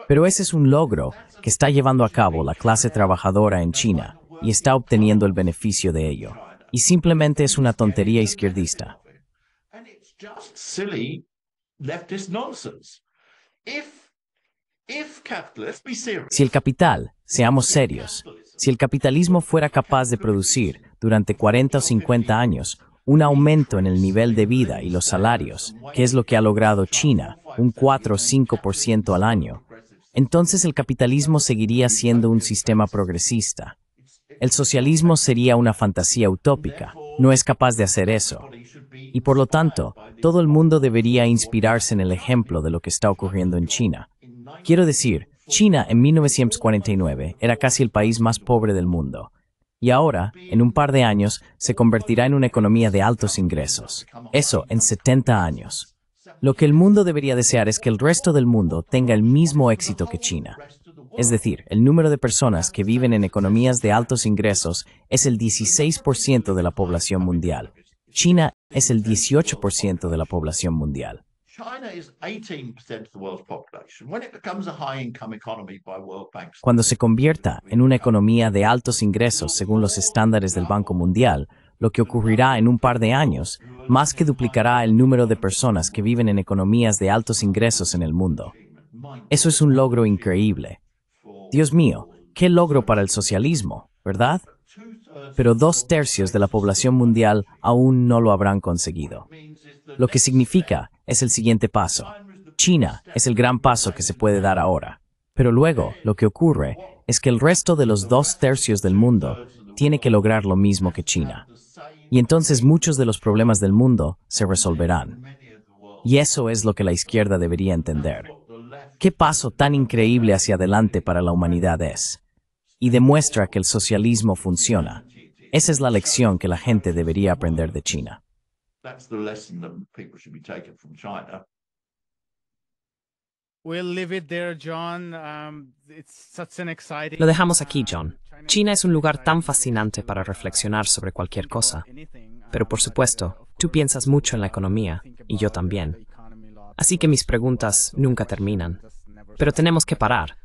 A: Pero ese es un logro que está llevando a cabo la clase trabajadora en China y está obteniendo el beneficio de ello. Y simplemente es una tontería izquierdista. Si el capital, seamos serios, si el capitalismo fuera capaz de producir durante 40 o 50 años un aumento en el nivel de vida y los salarios, que es lo que ha logrado China, un 4 o 5% al año, entonces el capitalismo seguiría siendo un sistema progresista. El socialismo sería una fantasía utópica, no es capaz de hacer eso. Y por lo tanto, todo el mundo debería inspirarse en el ejemplo de lo que está ocurriendo en China. Quiero decir, China en 1949 era casi el país más pobre del mundo. Y ahora, en un par de años, se convertirá en una economía de altos ingresos. Eso en 70 años. Lo que el mundo debería desear es que el resto del mundo tenga el mismo éxito que China. Es decir, el número de personas que viven en economías de altos ingresos es el 16% de la población mundial. China es el 18% de la población mundial. Cuando se convierta en una economía de altos ingresos según los estándares del Banco Mundial, lo que ocurrirá en un par de años, más que duplicará el número de personas que viven en economías de altos ingresos en el mundo. Eso es un logro increíble. Dios mío, qué logro para el socialismo, ¿verdad? Pero 2/3 de la población mundial aún no lo habrán conseguido. Lo que significa es el siguiente paso. China es el gran paso que se puede dar ahora. Pero luego, lo que ocurre es que el resto de los 2/3 del mundo tiene que lograr lo mismo que China. Y entonces muchos de los problemas del mundo se resolverán. Y eso es lo que la izquierda debería entender. ¿Qué paso tan increíble hacia adelante para la humanidad es? Y demuestra que el socialismo funciona. Esa es la lección que la gente debería aprender de China.
B: Lo dejamos aquí, John. China es un lugar tan fascinante para reflexionar sobre cualquier cosa. Pero por supuesto, tú piensas mucho en la economía, y yo también. Así que mis preguntas nunca terminan. Pero tenemos que parar.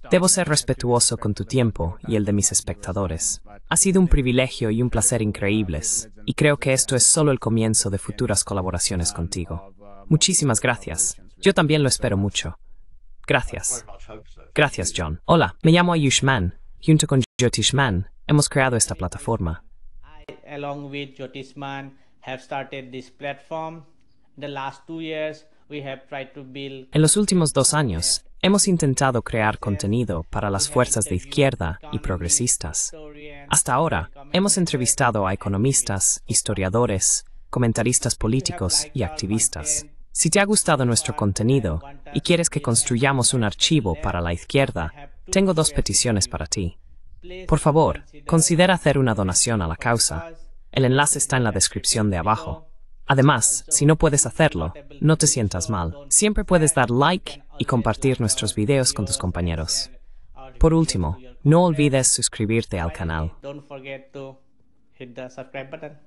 B: Debo ser respetuoso con tu tiempo y el de mis espectadores. Ha sido un privilegio y un placer increíbles, y creo que esto es solo el comienzo de futuras colaboraciones contigo. Muchísimas gracias. Yo también lo espero mucho. Gracias. Gracias, John. Hola, me llamo Ayushman. Junto con Jyotishman, hemos creado esta plataforma.
E: Along with Jyotishman, have started this platform. The last 2 years, we have tried to build.
B: En los últimos 2 años, hemos intentado crear contenido para las fuerzas de izquierda y progresistas. Hasta ahora, hemos entrevistado a economistas, historiadores, comentaristas políticos y activistas. Si te ha gustado nuestro contenido y quieres que construyamos un archivo para la izquierda, tengo 2 peticiones para ti. Por favor, considera hacer una donación a la causa. El enlace está en la descripción de abajo. Además, si no puedes hacerlo, no te sientas mal. Siempre puedes dar like y compartir nuestros videos con tus compañeros. Por último, no olvides suscribirte al canal.
E: Don't forget to hit the subscribe button.